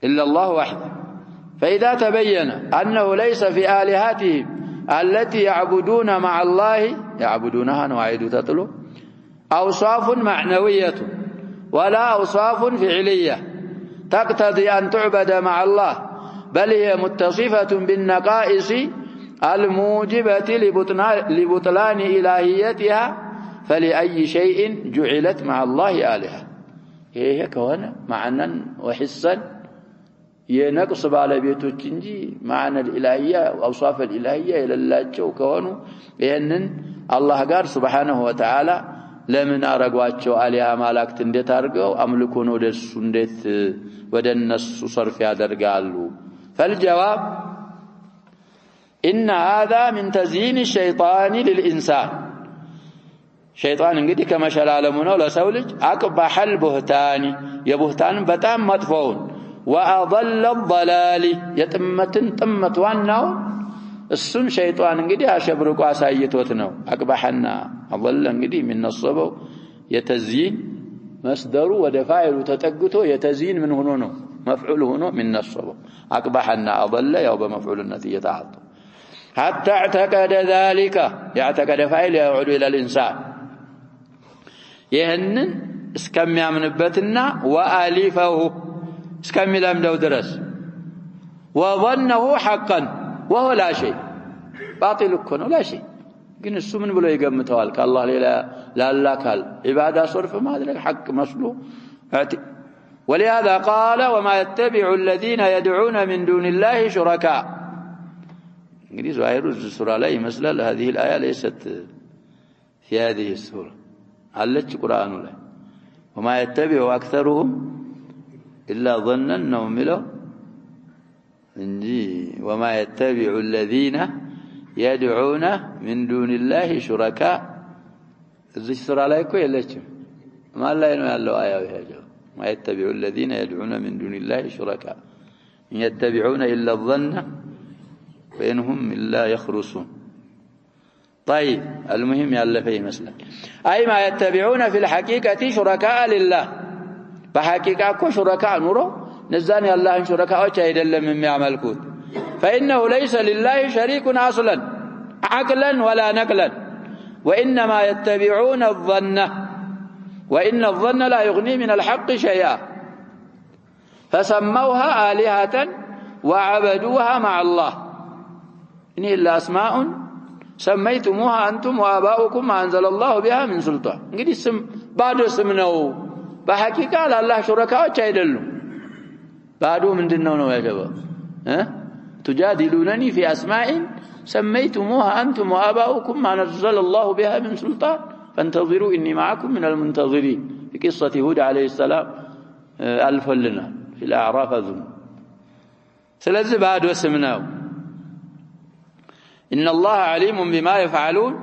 إلا الله وحده فإذا تبين أنه ليس في آلهاتهم التي يعبدون مع الله يعبدونها نوعيد تطلو أوصاف معنوية ولا أوصاف فعلية تقتضي أن تعبد مع الله بل هي متصفة بالنقائص الموجبة لبطلان إلهيتها فلأي شيء جعلت مع الله آلهة هي كون معنى وحسا ينقص بالبيتوች እንጂ معنى الإلهية وأوصاف الإلهية የሌላቸው ከሆኑ ይሄንን አላህ ጋር سبحانه وتعالى ለምን አረጋቸው አሊያ ማላክት እንዴት አርገው አምልኮን ወደሱ እንዴት ወደነሱ ሰርፍ ያደርጋሉ فالجواب إن هذا من تزيين الشيطان للإنسان شيطان እንግዲህ ከመሸላለሙ ነው ለሰው ልጅ أقبح البهتان የቡህታን በጣም መጥፎውን وأضل الضلال يتمتن طمت واناو السن شيطان እንግዲህ አሸብርቆ አሳይቶት ነው أقبحنا أضل እንግዲህ من نصبው يتزين مصدر ودفاعل تتقتو يتزين من هنا ነው مفعول هنا من نصبه أقبحنا أضل يا بمفعولነት يتعاطى حتى اعتقد ذلك يعتقد فاعل يعود إلى الإنسان ይህንን እስከሚያምንበትና وألفه እስከሚለምደው ድረስ وظنه حقا وهو لا شيء باطل እኮ ነው لا شيء ግን እሱ ምን ብሎ ይገምተዋል ከአላህ ሌላ ላላካል ኢባዳ ሶርፍ ማድረግ حق መስሎ ولهذا قال وما يتبع الذين يدعون من دون الله شركاء እንግዲህ ዛሂሩ ሱራ ላይ ይመስላል هذه الآية ليست في هذه السورة አለች ቁርአኑ ላይ وما يتبع أكثرهم إلا ظنا أنهم ملوا وما يتبع الذين يدعون من دون الله شركاء ذي السورة لا يكون يلتهم ما لا ينوى آية ويهجوا ما يتبع الذين يدعون من دون الله شركاء إن يتبعون إلا الظن فإنهم إلا يخرصون طيب المهم يلا فيه مسلك أي ما يتبعون في الحقيقة شركاء لله بحقيقة كو شركاء نورو نزاني الله شركاء አይደለም የሚያመልኩት فإنه ليس لله شريك أصلا عقلا ولا نقلا وإنما يتبعون الظن وإن الظن لا يغني من الحق شيئا فسموها آلهة وعبدوها مع الله إن إلا أسماء سميتموها أنتم وآباؤكم ما أنزل الله بها من سلطان እንግዲህ ስም ባዶ ስም ነው በሐቂቃ ለአላህ ሹረካዎች አይደሉም ባዶ ምንድነው ነው ያጀበው تجادلونني في أسماء سميتموها أنتم وآباؤكم ما نزل الله بها من سلطان فانتظروا إني معكم من المنتظرين في قصة هود عليه السلام ألف لنا في الأعراف أظن ثلاث بعد وسمناه إن الله عليم بما يفعلون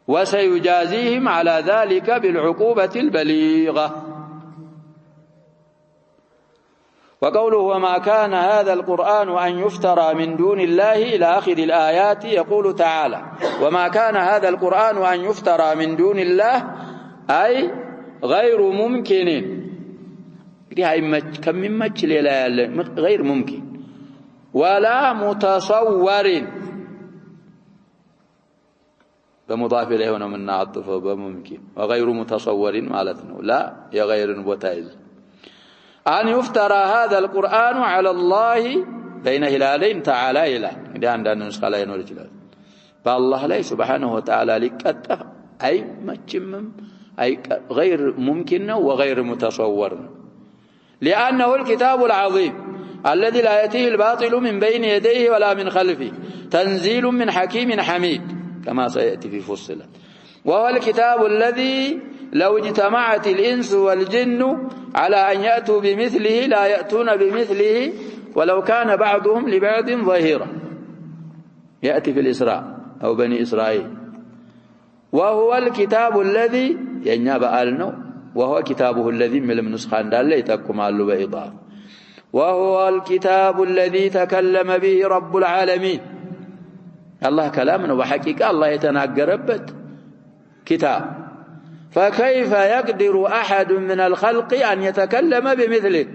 وسيجازيهم على ذلك بالعقوبة البليغة وقوله وما كان هذا القرآن أن يفترى من دون الله إلى آخر الآيات يقول تعالى وما كان هذا القرآن أن يفترى من دون الله أي غير ممكن كم من مجل غير ممكن ولا متصور بمضاف إليه هنا من عطفه بممكن وغير متصور مالتنا لا يغير بوتايز أن يفترى هذا القرآن على الله بين هلالين تعالى إله إذا عندنا نسخة لا ينور جلال فالله لا سبحانه وتعالى لكتف أي مجمم أي غير ممكن وغير متصور لأنه الكتاب العظيم الذي لا يأتيه الباطل من بين يديه ولا من خلفه تنزيل من حكيم حميد كما سيأتي في فصلة وهو الكتاب الذي لو اجتمعت الإنس والجن على أن يأتوا بمثله لا يأتون بمثله ولو كان بعضهم لبعض ظهيرا يأتي في الإسراء أو بني إسرائيل وهو الكتاب الذي ينبأ ألنو وهو كتابه الذي من المنسخان دال يتكم على بإضافة وهو الكتاب الذي تكلم به رب العالمين الله كلامنا وحقيقة الله يتناقربت كتاب فكيف يقدر أحد من الخلق أن يتكلم بمثله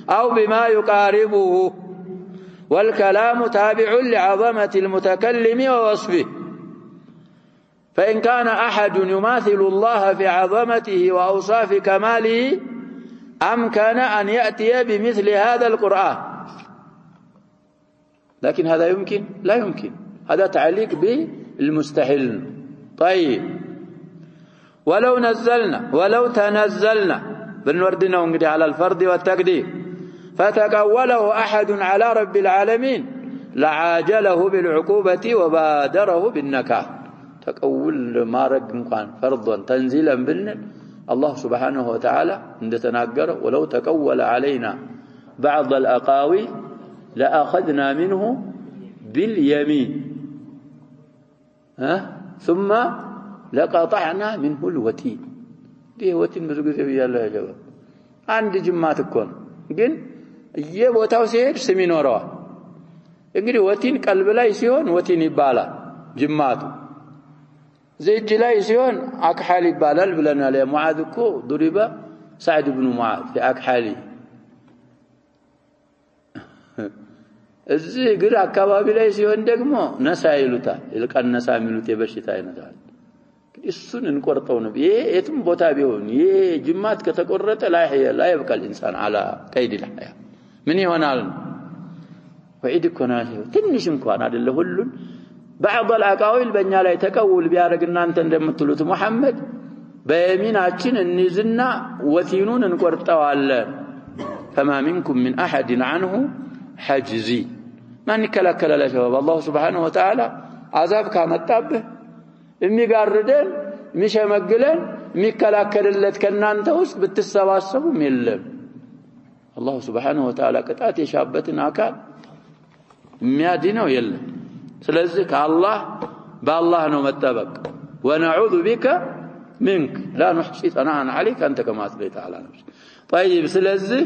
أو بما يقاربه والكلام تابع لعظمة المتكلم ووصفه فإن كان أحد يماثل الله في عظمته وأوصاف كماله أمكن أن يأتي بمثل هذا القرآن لكن هذا يمكن لا يمكن هذا تعليق بالمستحيل طيب ولو تنزلنا بنوردنا ونقدي على الفرض والتقدير فتقوله أحد على رب العالمين لعاجله بالعقوبة وبادره بالنكال تقول ما رقم فرضا تنزيلا بالن الله سبحانه وتعالى عند تناقر ولو تقول علينا بعض الأقاويل لأخذنا منه باليمين ثم لقطعنا منه الوتين دي وتين مزغز يالله يا جماعه عند جماعه تكون ግን የቦታው ሲሄድ ስም ይኖረዋል እንግዲህ ወቲን ቀልብ ላይ ሲሆን ወቲን ይባላል ጅማቱ ዘይጅ ላይ ሲሆን አክሐል ይባላል ብለናል ያ ሙዓዝ እኮ ضرب سعد بن معاذ في አክሐሊ እዚህ ግራ አካባቢ ላይ ሲሆን ደግሞ ነሳ ይሉታል ይልቀነሳ የሚሉት የበሽታ አይነታል እሱን እንቆርጠው ነው ይሄ የትም ቦታ ቢሆን ይሄ ጅማት ከተቆረጠ ላይ ይበቃል ኢንሳን على قيد الحياه ምን ይሆናል ወይድ ኮናሽ ትንሽ እንኳን አይደለ ሁሉን بعض الاقاويل በእኛ ላይ ተቀውል ቢያረግና አንተ እንደምትሉት መሐመድ በየሚናችን እንይዝና ወቲኑን እንቆርጠዋለን فما منكم من احد عنه حجزي ما نكلكل لا شباب الله سبحانه وتعالى عذاب ካመጣብህ የሚጋርደን የሚሸመግለን የሚከላከልለት ከናንተ ውስጥ ብትሰባሰቡም የለም الله سبحانه وتعالى ቅጣት የሻበትን አካል የሚያድነው የለም ስለዚህ ከአላህ በአላህ ነው መጠበቅ ونعوذ بك منك لا نحصي ثناء عليك انت كما اثنيت على نفسك طيب ስለዚህ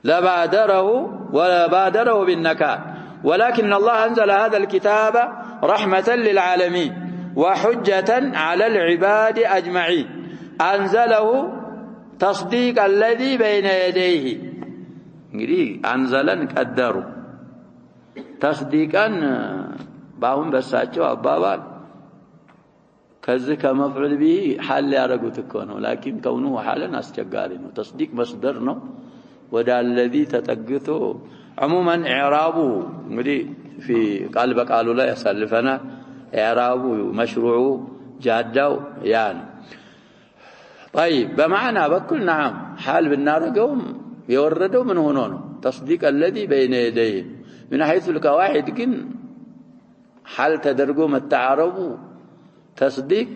لبادره بالنكال ولكن الله أنزل هذا الكتاب رحمة للعالمين وحجة على العباد أجمعين أنزله تصديق الذي بين يديه أنزلا قدروا تصديقا باهم بساتشو أبابال كذلك مفعول به حال يارقوا تكونه لكن كونه حالا أستقالينه تصديق مصدرنا ودا الذي تتقثه عموما إعرابه في قلب قالوا لا يسلفنا إعراب مشروع جادو يعني طيب بمعنى بكل نعم حال بالنارقوم يوردوا من هنا تصديق الذي بين يديه من حيث القواعد كن حال تدرجوا التعارب تصديق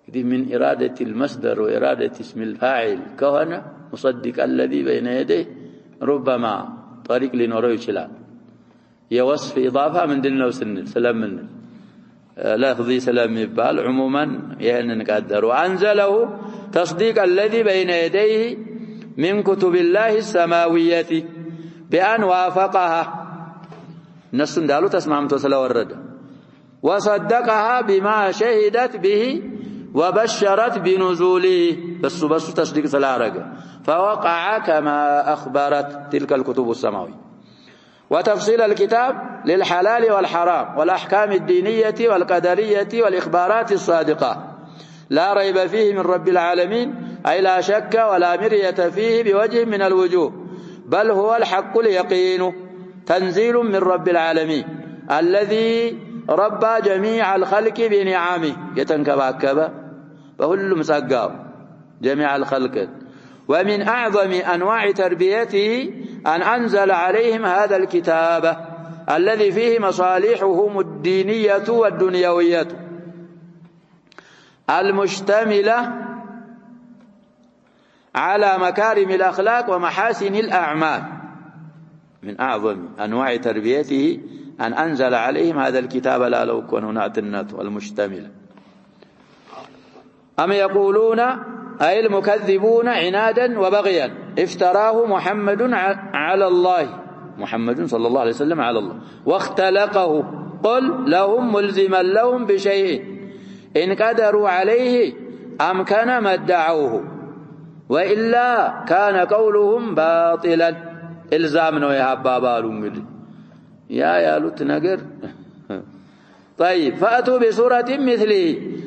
دي من إرادة المصدر وإرادة اسم الفاعل كهنا مصدق الذي بين يديه ربما طريق لنورو يشلال يوصف إضافة من دلنا وسنن سلام من لفظي سلام يبال عموما يعني نقدر وأنزله تصديق الذي بين يديه من كتب الله السماوية بأن وافقها نسن دالو تسمعهم توسلا ورد وصدقها بما شهدت به وبشرت بنزوله بس تصديق سلارق فوقع كما أخبرت تلك الكتب السماوية وتفصيل الكتاب للحلال والحرام والأحكام الدينية والقدرية والإخبارات الصادقة لا ريب فيه من رب العالمين أي لا شك ولا مرية فيه بوجه من الوجوه بل هو الحق اليقين تنزيل من رب العالمين الذي ربى جميع الخلق بنعمه يتنكبكب فهل مسقاو جميع الخلق ومن أعظم أنواع تربيته أن أنزل عليهم هذا الكتاب الذي فيه مصالحهم الدينية والدنيوية المشتملة على مكارم الأخلاق ومحاسن الأعمال من أعظم أنواع تربيته أن أنزل عليهم هذا الكتاب لا لو كانوا نعتنته المشتملة أم يقولون أي المكذبون عنادا وبغيا افتراه محمد على الله محمد صلى الله عليه وسلم على الله واختلقه قل لهم ملزما لهم بشيء إن قدروا عليه أمكن ما ادعوه وإلا كان قولهم باطلا إلزامنا يا بابالون يا لوت نجر طيب فأتوا بسورة مثله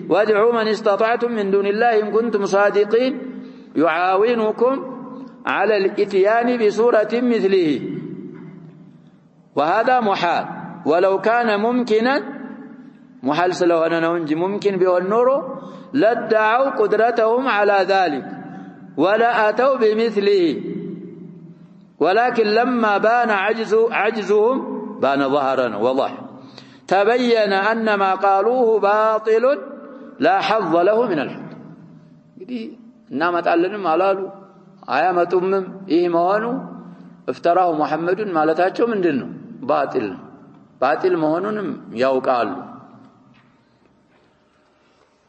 وادعوا من استطعتم من دون الله إن كنتم صادقين يعاونكم على الاتيان بسورة مثله وهذا محال ولو كان ممكنا محال سلو أنا نونج ممكن به النور لادعوا قدرتهم على ذلك ولا أتوا بمثله ولكن لما بان عجزهم بان ظهرا وضح تبين أن ما قالوه باطل لا حظ له من الحق دي نامت علنم علالو አያመጡም ይሄ መሆኑ افتراه محمد ማለታቸው ምንድነው باطل መሆኑንም ያውቃሉ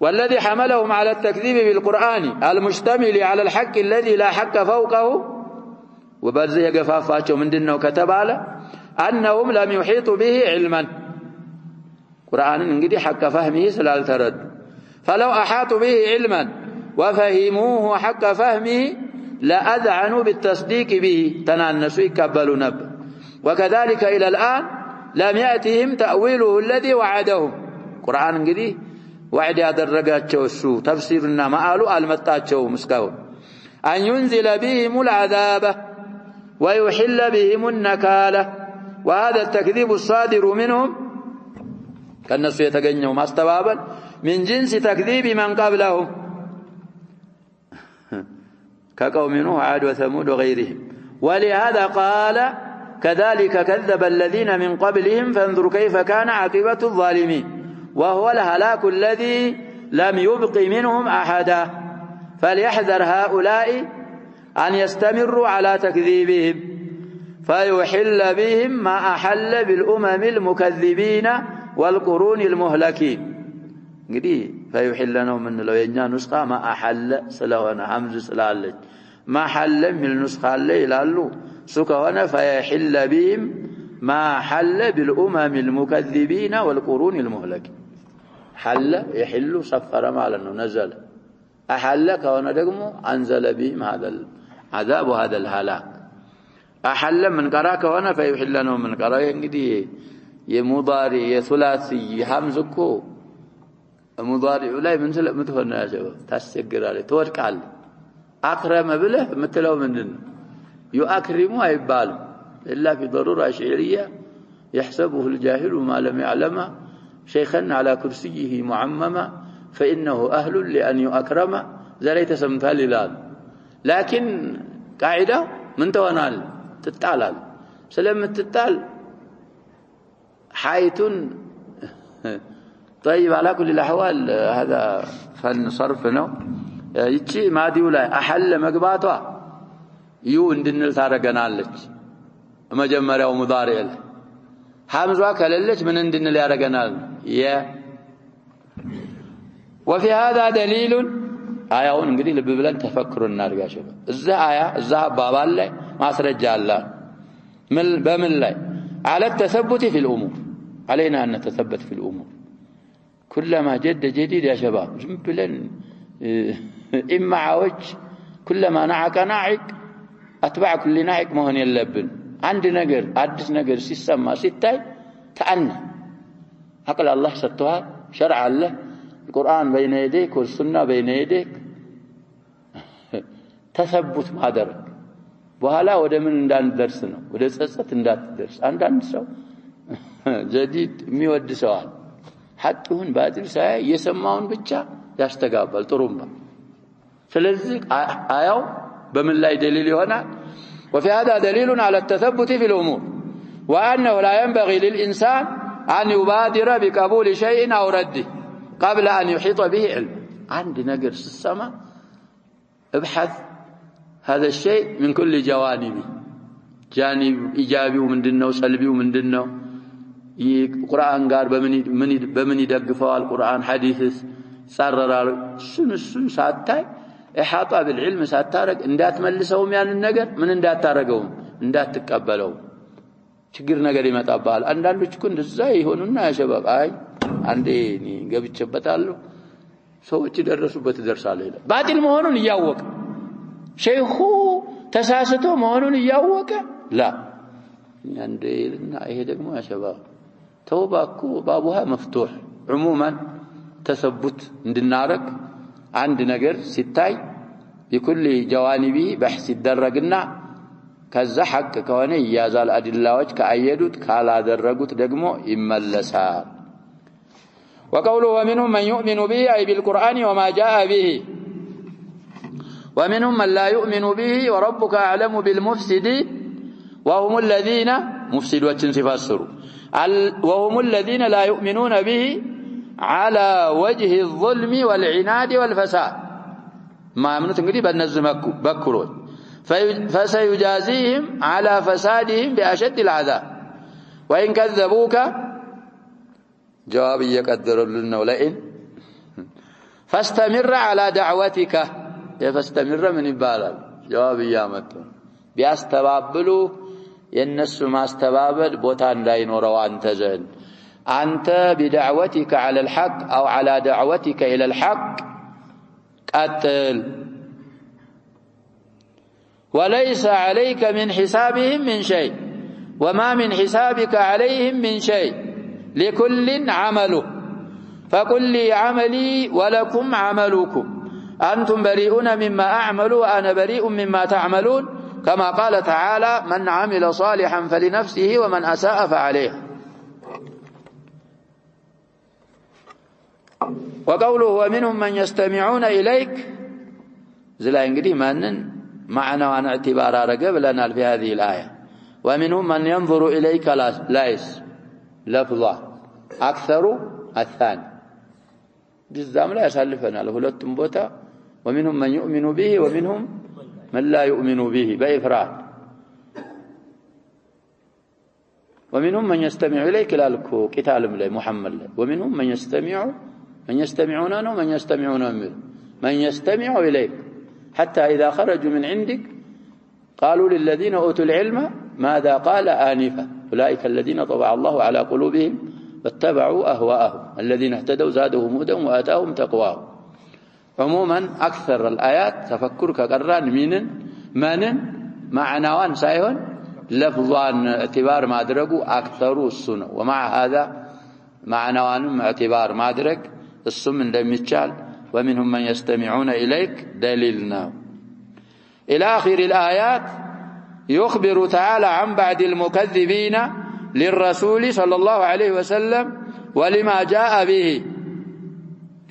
والذي حملهم على التكذيب بالقرآن المشتمل على الحق الذي لا حق فوقه وبرزه يغفافاቸው ምንድነው ከተባለ أنهم لم يحيطوا به علما قرآن እንግዲህ حق فهمه ስላልተረዱ فلو أحاطوا به علما وفهموه حق فهمه لأذعنوا بالتصديق به تنانسوا يقبلوا نبر وكذلك إلى الآن لم يأتهم تأويله الذي وعدهم قرآن እንግዲህ وعد ያደረጋቸው እሱ ተፍሲርና ማአሉ አልመጣቸውም እስካሁን أن ينزل بهم العذاب ويحل بهم النكالة وهذا التكذيب الصادر منهم كالناس يتغنوا ماستوابا من جنس تكذيب من قبلهم كقوم نوح عاد وثمود وغيرهم ولهذا قال كذلك كذب الذين من قبلهم فانظر كيف كان عاقبة الظالمين وهو الهلاك الذي لم يبق منهم أحدا فليحذر هؤلاء أن يستمروا على تكذيبهم فيحل بهم ما أحل بالأمم المكذبين والقرون المهلكين قدي فيحل لهم من لو ينجا نسخة ما أحل سلوانا حمز سلالج ما حل من النسخة اللي لالو سكوانا فيحل بهم ما حل بالأمم المكذبين والقرون المهلكين حل يحل صفر مالا نزل أحل كوانا دقمو أنزل بهم هذا العذاب وهذا الهلاك أحل من قراك وانا فيحل لهم من قراك قدي يمضاري يثلاثي حمزكو مضارع لا يمثل متفنا يا شباب تسجل عليه توكل أكرم بله مثله من يؤكرمه يبال إلا في ضرورة شعرية يحسبه الجاهل ما لم يعلم شيخا على كرسيه معمما فإنه أهل لأن يؤكرم زريت سمثال لال لكن قاعدة من تونال تتعلل سلم تتعل حايت طيب على كل الأحوال هذا فن صرفنا يتشي ما ديولا أحل مقباتها يو اندن تارغنالچ مجمرياو مضارع له حمزوا كللچ من اندن ليارغنال يا وفي هذا دليل آياውን እንግዲህ ልብ ብለን ተፈክሩ እናርጋቸው እዛ አያ እዛ አባባል ላይ ማስረጃ አለ በምን ላይ على التثبت في الأمور علينا أن نتثبت في الأمور كلما جد جديد يا شباب ዝም ብለን إما عوج كلما نعق ناعق أتبع كل ناعق مهن يلبن عند نجر عدس نجر سيسمى ستاي تأنى عقل الله ستوها شرع الله القرآن بين يديك والسنة بين يديك تثبت ما درك وهلا وده من دان درسنا وده سست اندات درس عندنا سو جديد ميود سوال حتى هون باطل ساي يسمعون بتشا يستقبل طرمبا فلذلك آية بمن لا دليل هنا وفي هذا دليل على التثبت في الأمور وأنه لا ينبغي للإنسان أن يبادر بقبول شيء أو رده قبل أن يحيط به علم عندنا قرص السماء ابحث هذا الشيء من كل جوانبه جانب إيجابي ومن دنه وسلبي ومن دنه القرآن قال بمن يدقفوا القرآن حديث صرر سن ساتاي إحاطة بالعلم ساتارك اندات ملسهم يعني النجر من اندات تارقهم اندات تقبلهم ችግር ነገር ይመጣባል አንዳንዶች እኮ እንደዛ ይሆኑና ያ شباب አይ አንዴ እኔ ገብቼበታለሁ ሰዎች ይደረሱበት ይደርሳል ይላል ባጢል መሆኑን ያወቀ ሼኹ ተሳስቶ መሆኑን ያወቀ لا አንዴና ይሄ ደግሞ ያ شباب ተውባኩ ባቡሃ መፍቱህ عموما ተሰቡት እንድናረግ አንድ ነገር ሲታይ بكل جوانبه بحث ይደረግና ከዛ ሐቅ ከሆነ ይያዛል አድላዎች ከአየዱት ካላደረጉት ደግሞ ይመለሳል وقوله ومنهم من يؤمن به أي بالقرآن وما جاء به ومنهم من لا يؤمن به وربك أعلم بالمفسدين وهم الذين مفسدوا تنسفسروا وهم الذين لا يؤمنون به على وجه الظلم والعناد والفساد ما يمنون تنقلي بأنزم بكرون فسيجازيهم على فسادهم بأشد العذاب وإن كذبوك جواب يقدر لنا ولئن فاستمر على دعوتك فاستمر من البالال جواب يامتون بيستبابلوا ينسوا ما استبابل بوتان لا ينوروا أنت زهن أنت بدعوتك على الحق أو على دعوتك إلى الحق قتل وليس عليك من حسابهم من شيء وما من حسابك عليهم من شيء لكل عمله فقل لي عملي ولكم عملكم أنتم بريئون مما أعمل وأنا بريء مما تعملون كما قال تعالى من عمل صالحا فلنفسه ومن أساء فعليها وقوله ومنهم من يستمعون إليك زلا ينقدي مانن معنا وعن اعتبار رقب لنا في هذه الآية ومنهم من ينظر إليك لايس لفظة أكثر الثاني بالزام لا يسالفنا له لتنبوتا ومنهم من يؤمن به ومنهم من لا يؤمن به بإفراد ومنهم من يستمع إليك لالكو قتال محمد ومنهم من يستمعون ومن يستمعون من يستمع إليك حتى إذا خرجوا من عندك قالوا للذين أوتوا العلم ماذا قال آنفا أولئك الذين طبع الله على قلوبهم واتبعوا أهواءهم الذين اهتدوا زادهم هدى وآتاهم تقواهم عموما أكثر الآيات تفكرك قران من معنوان سايهن لفظان اعتبار ما درقوا أكثر السنة ومع هذا معنوان اعتبار ما درق السم لم يتشال ومنهم من يستمعون إليك دليلنا إلى آخر الآيات يخبر تعالى عن بعض المكذبين للرسول صلى الله عليه وسلم ولما جاء به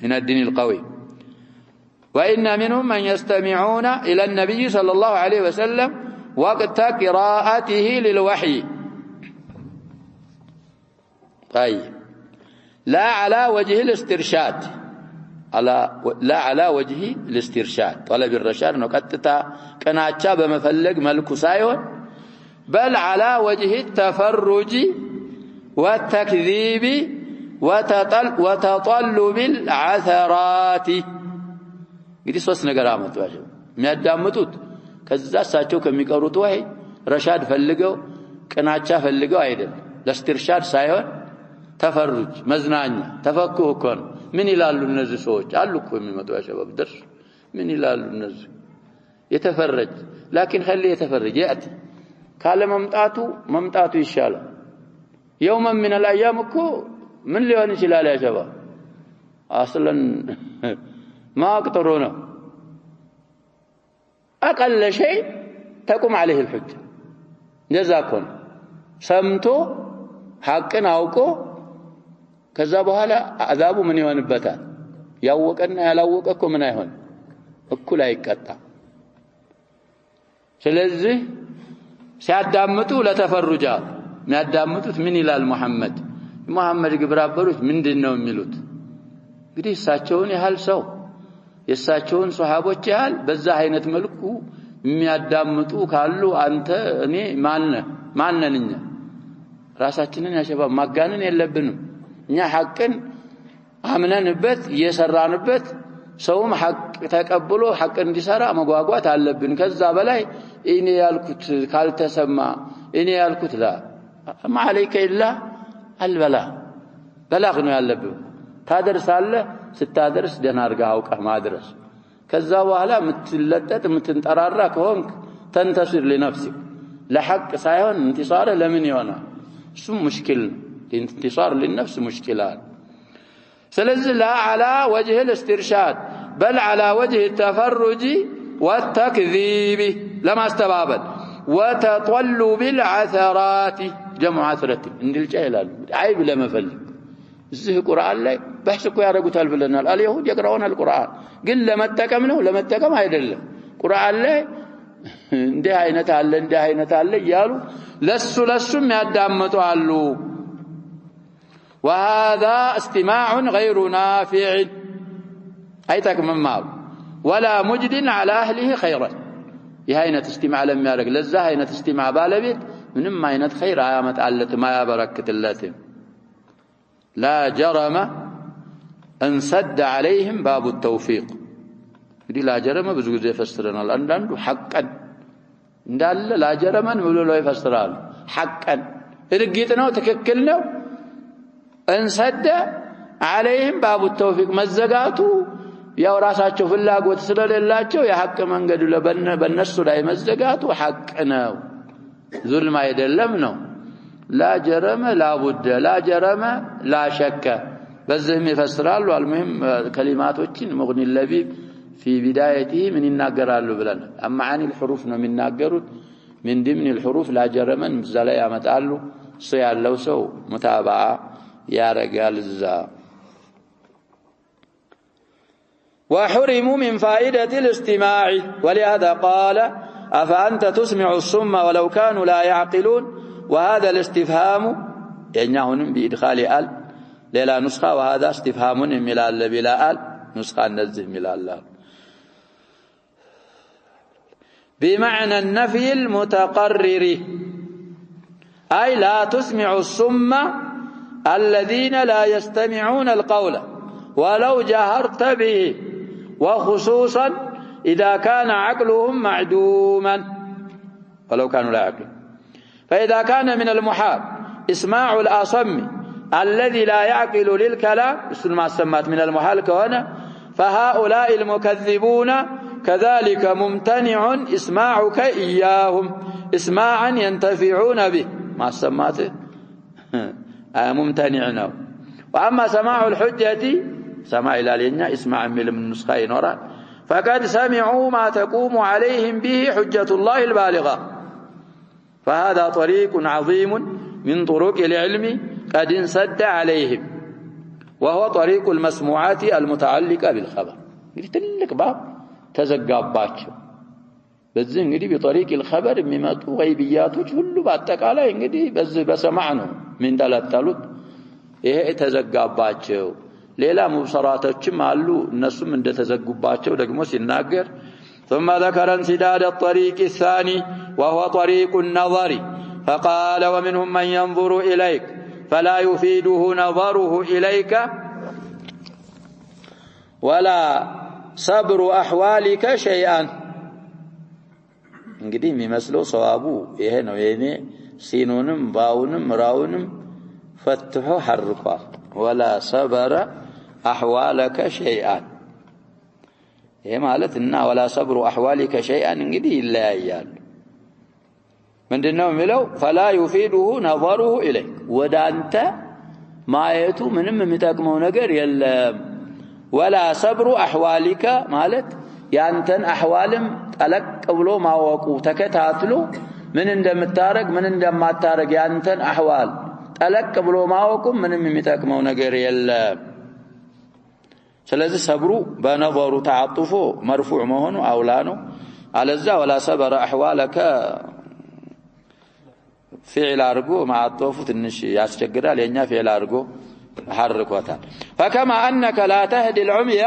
من الدين القوي. وإن منهم من يستمعون إلى النبي صلى الله عليه وسلم وقت قراءته للوحي. طيب لا على وجه الاسترشاد، لا على وجه الاسترشاد طلب الرشاد نقطتا قناچا بمفلق ملكو سايون، بل على وجه التفرج والتكذيب وتطلب العثرات. እንግዲህ ሶስት ነገር አመጣቸው የሚያዳምጡት ከዛ እሳቸው ከሚቀሩት ወይ ረሻድ ፈልገው ቅናቻ ፈልገው አይደለም ለስትርሻድ ሳይሆን ተፈሩጅ መዝናኛ ተፈኩህ እኮ ነው። ምን ይላሉ እነዚህ ሰዎች አሉ እኮ የሚመጡ ያሸባብ ድርስ ምን ይላሉ እነዚህ የተፈረጅ لكن خليه يتفرج ياتي ካለ መምጣቱ ይሻላል። يوما من الايام እኮ ምን ሊሆን ይችላል ያሸባብ اصلا ما اقدرونه اقل شيء تقوم عليه الحجه جزاكم سمتو حقن አውቆ ከዛ በኋላ አዛቡ ምን ይሆንበታል? ያወቀና ያላወቀ እኮ ምን አይሆን እኩል አይቀጣ። ስለዚህ ሲያዳምጡ ለተፈሩጃ የሚያዳምጡት ምን ይላል መሐመድ ግብረ አበሮች ምንድነው የሚሉት? እንግዲህ እሳቸውን ያህል ሰው የእሳቸውን ሱሐቦች ያህል በዛ አይነት መልኩ የሚያዳምጡ ካሉ አንተ እኔ ማንነኛ ራሳችንን ያሸባብ ማጋነን የለብንም። እኛ ሐቅን አምነንበት እየሰራንበት ሰውም ሐቅ ተቀብሎ ሐቅ እንዲሰራ መጓጓት አለብን። ከዛ በላይ እኔ ያልኩት ካልተሰማ እኔ ያልኩት ላ ማለከ ኢላ አልበላ በላግ ነው ያለብን። ታደርሳለህ ስታደርስ ደህና አድርገህ አውቀህ ማድረስ። ከዛ በኋላ ምትለጠጥ ምትንጠራራ ከሆንክ ተንተስር ለነፍስክ ለሐቅ ሳይሆን እንتصار ለምን ይሆናል? እሱ ሙሽኪል انتصار للنفس مشكلة. ስለዚህ لا على وجه الاسترشاد بل على وجه التفرج والتكذيب لما استبابل وتطلب العثرات جمع عثرة እንደል ጫይላል አይብ ለመፈልግ እዚህ ቁርአን ላይ በህስ እኮ ያደርጉታል ብለናል። አልይሁድ يقرؤون القرآن ግን ለመጠቀም አይደለም። ቁርአን ላይ እንደ አይነት አለ ይያሉ ለሱም ያዳምጡ አሉ። وهذا استماع غير نافع አይጠቅም ማሉ ولا مجد على اهله خيرا። ይህ አይነት استماع ለሚያደርግ ለዛ አይነት استماع ባለቤት ምንም አይነት خير አያመጣለት ማያበረክትለትም። لا جرم ان سد عليهم باب التوفيق። እንግዲህ لا جرم ብዙ ጊዜ ፈስረናል። አንዳንዱ حقا እንዳለ لا جرمን ብሎ ይፈስራል። حقا እርግጥ ነው ትክክል ነው እንሰደ عليهم باب التوفيق መዘጋቱ ያው ራሳቸው ፍላጎት ስለሌላቸው የሐቅ መንገዱ በእነሱ ላይ መዘጋቱ ሐቅ ነው ዙልም አይደለም ነው። لا جرم لا بد لا جرم لا شك በዚህም ይፈስራሉ። المهم كلماتዎችን مغني اللبيب في بدايته من ይናገራሉ ብለን معاني الحروف ነው የሚናገሩት። من ضمن الحروف لا جرمን ምሳሌ ያመጣሉ። እሱ ያለው ሰው ሙታባዓ ያረጋል እዛ። وحرموا من فائدة الاستماع ولهذا قال أفأنت تسمع الصم ولو كانوا لا يعقلون. وهذا الاستفهام ينهون بإدخال آل ليلا نسخة وهذا استفهام ملال بلا آل نسخة نزه ملال بمعنى النفي المتقرر أي لا تسمع الصم الذين لا يستمعون القول ولو جهرت به وخصوصا إذا كان عقلهم معدوما ولو كانوا لا يعقلون. فإذا كان من المحال اسماع الأصم الذي لا يعقل للكلام مثل ما سمات من المحال كهنا فهؤلاء المكذبون كذلك ممتنع اسماعك إياهم اسماعا ينتفعون به ما سماته ممتنعنا. وأما سماع الحجة سماع الالينا اسمع من النسخة نورا فقد سمعوا ما تقوم عليهم به حجة الله البالغة فهذا طريق عظيم من طرق العلم قد انسد عليهم وهو طريق المسموعات المتعلقة بالخبر እንግዲህ ትልቅ ባብ ተዘጋባቸው በዚህ እንግዲህ بطريق الخبر የሚመጡ غيبياتዎች ሁሉ በአጠቃላይ እንግዲህ በዚህ በሰማዕ ነው የሚንጠለጠሉት ይሄ ተዘጋባቸው ሌላ ሙብሰራቶችም አሉ እነሱም እንደተዘጉባቸው ደግሞ ሲናገር ثم ذكر انسداد الطريق الثاني وهو طريق النظر فقال ومنهم من ينظر إليك فلا يفيده نظره إليك ولا صبر أحوالك شيئا እንግዲህ የሚመስለው ሰዋቡ ይሄ ነው የኔ ሲኑንም ባውንም ራውንም ፈትሖ حرቋል ولا صبر أحوالك شيئا ይሄ ማለትና ولا صبر أحوالك شيئا እንግዲህ ይለያያል ምንድነው የሚለው فلا يفيده نظره إليك ወዳንተ ማየቱ ምንም የሚጠቅመው ነገር የለም ولا صبر أحوالك ማለት ያንተን አህዋልም ጠለቅ ብሎ ማወቁ ተከታትሎ ምን እንደምታረግ ምን እንደማታረግ ያንተን አህዋል ጠለቅ ብሎ ማወቁ ምንም የሚጠቅመው ነገር የለም ስለዚህ ሰብሩ በነظሩ ተዓጥፎ مرفوع መሆኑ አውላ ነው አለዛ ولا صبر أحوالك فعل አርጎ ማዓطፉ ትንሽ ያስቸግራል የኛ فعل አርጎ حركوታል فكما أنك لا تهدي العمي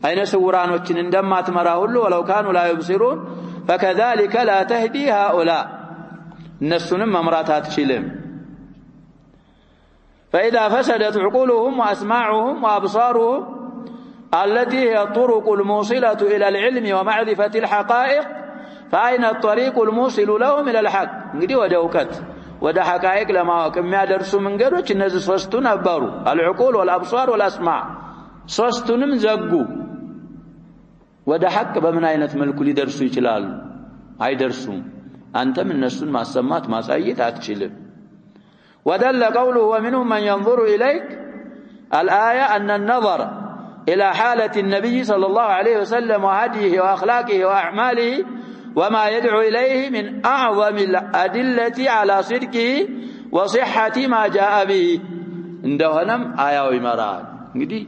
أين سورانوችን እንደማትመራ ሁሉ ولو كانوا لا يبصرون فكذلك لا تهدي هؤلاء እነሱንም መምራት አትችልም فإذا فسدت عقولهم وأسماعهم وأبصارهم التي هي الطرق الموصلة إلى العلم ومعرفة الحقائق فأين الطريق الموصل لهم إلى الحق እንግዲህ ወደ ዕውቀት ወደ حقائق ለማወቅ የሚያደርሱ መንገዶች እነዚህ ሶስቱ ነበሩ العقول والأبصار والأسماع ሶስቱንም ዘጉ ወደ ሐቅ በምን አይነት መልኩ ሊደርሱ ይችላሉ አይደርሱም አንተም እነሱን ማሰማት ማሳየት አትችልም ودل قوله ومنهم من ينظر إليك الآية أن النظر إلى حالة النبي صلى الله عليه وسلم وهديه وأخلاقه وأعماله وما يدعو إليه من أعظم الأدلة على صدقه وصحة ما جاء به عندهم آية ومراد እንግዲህ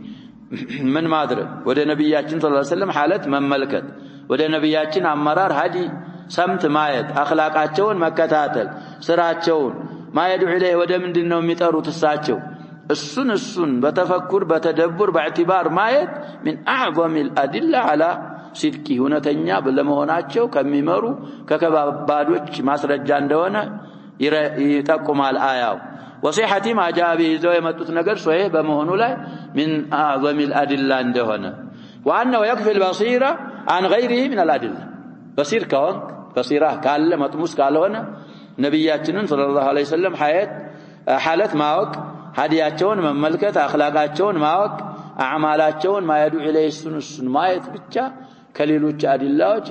ምን ማድረግ ወደ ነብያችን ሰለላሁ ዐለይሂ ወሰለም ሐለት መመልከት ወደ ነብያችን አመራር ሀዲ ሰምት ማየት አኽላቃቸውን መከታተል ስራቸውን ማየዱ ኢለይ ወደ ምንድነው የሚጠሩት እሳቸው እሱን በተፈኩር በተደብር በእዕቲባር ማየት من اعظم الادله على صدق ሁነተኛ ለመሆናቸው ከሚመሩ ከከባባዶች ማስረጃ እንደሆነ ይጠቁማል አያው وصحة ما جاء به ذو يمتت نجر صحيح بمهنو لا من أعظم الأدلة عندهنا وأنه يكفي البصيرة عن غيره من الأدلة بصير كون بصيرة كالله مطموس كالهنا نبياتنا صلى الله عليه وسلم حالة معك هدياتون من ملكة أخلاقاتون معك أعمالاتون ما يدعو إليه السن ما يتبتشا كليلوش أدلة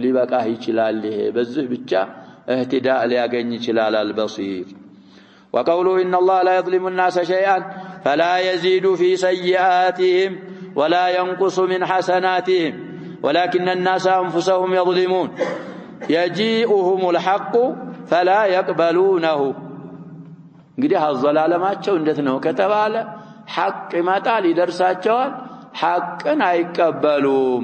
لبقاه يشلاله بزه بتشا اهتداء لأجني شلال البصير وقوله إن الله لا يظلم الناس شيئا فلا يزيد في سيئاتهم ولا ينقص من حسناتهم ولكن الناس أنفسهم يظلمون يجيئهم الحق فلا يقبلونه እንግዲህ አዘላለማቸው እንዴት ነው ከተባለ ሐቅ ይመጣል ይደርሳቸዋል ሐቅን አይቀበሉም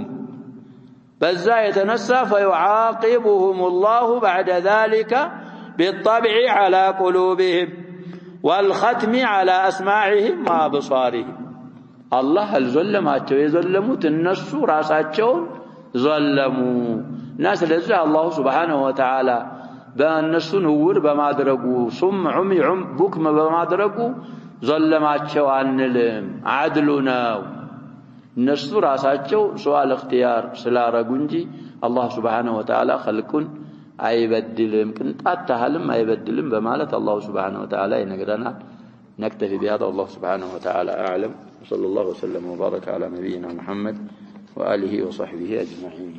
በዛ የተነሳ فيعاقبهم الله بعد ذلك بالطبع على قلوبهم والختم على أسماعهم وأبصارهم الله الظلماتቸው የዘለሙት እነሱ ራሳቸውን ዘለሙ ናስ ለዛ الله سبحانه وتعالى በእነሱ ንውር በማድረጉ ሱምዑም ቡክም በማድረጉ ዘለማቸው አንልም አድሉ ነው እነሱ ራሳቸው ሱአል اختيار ስላረጉ እንጂ الله سبحانه وتعالى خلقን አይበድልም ቅንጣት ታህልም አይበድልም በማለት الله سبحانه وتعالى ይነግረናል نكتفي بهذا الله سبحانه وتعالى أعلم وصلى الله وسلم وبارك على نبينا محمد وآله وصحبه أجمعين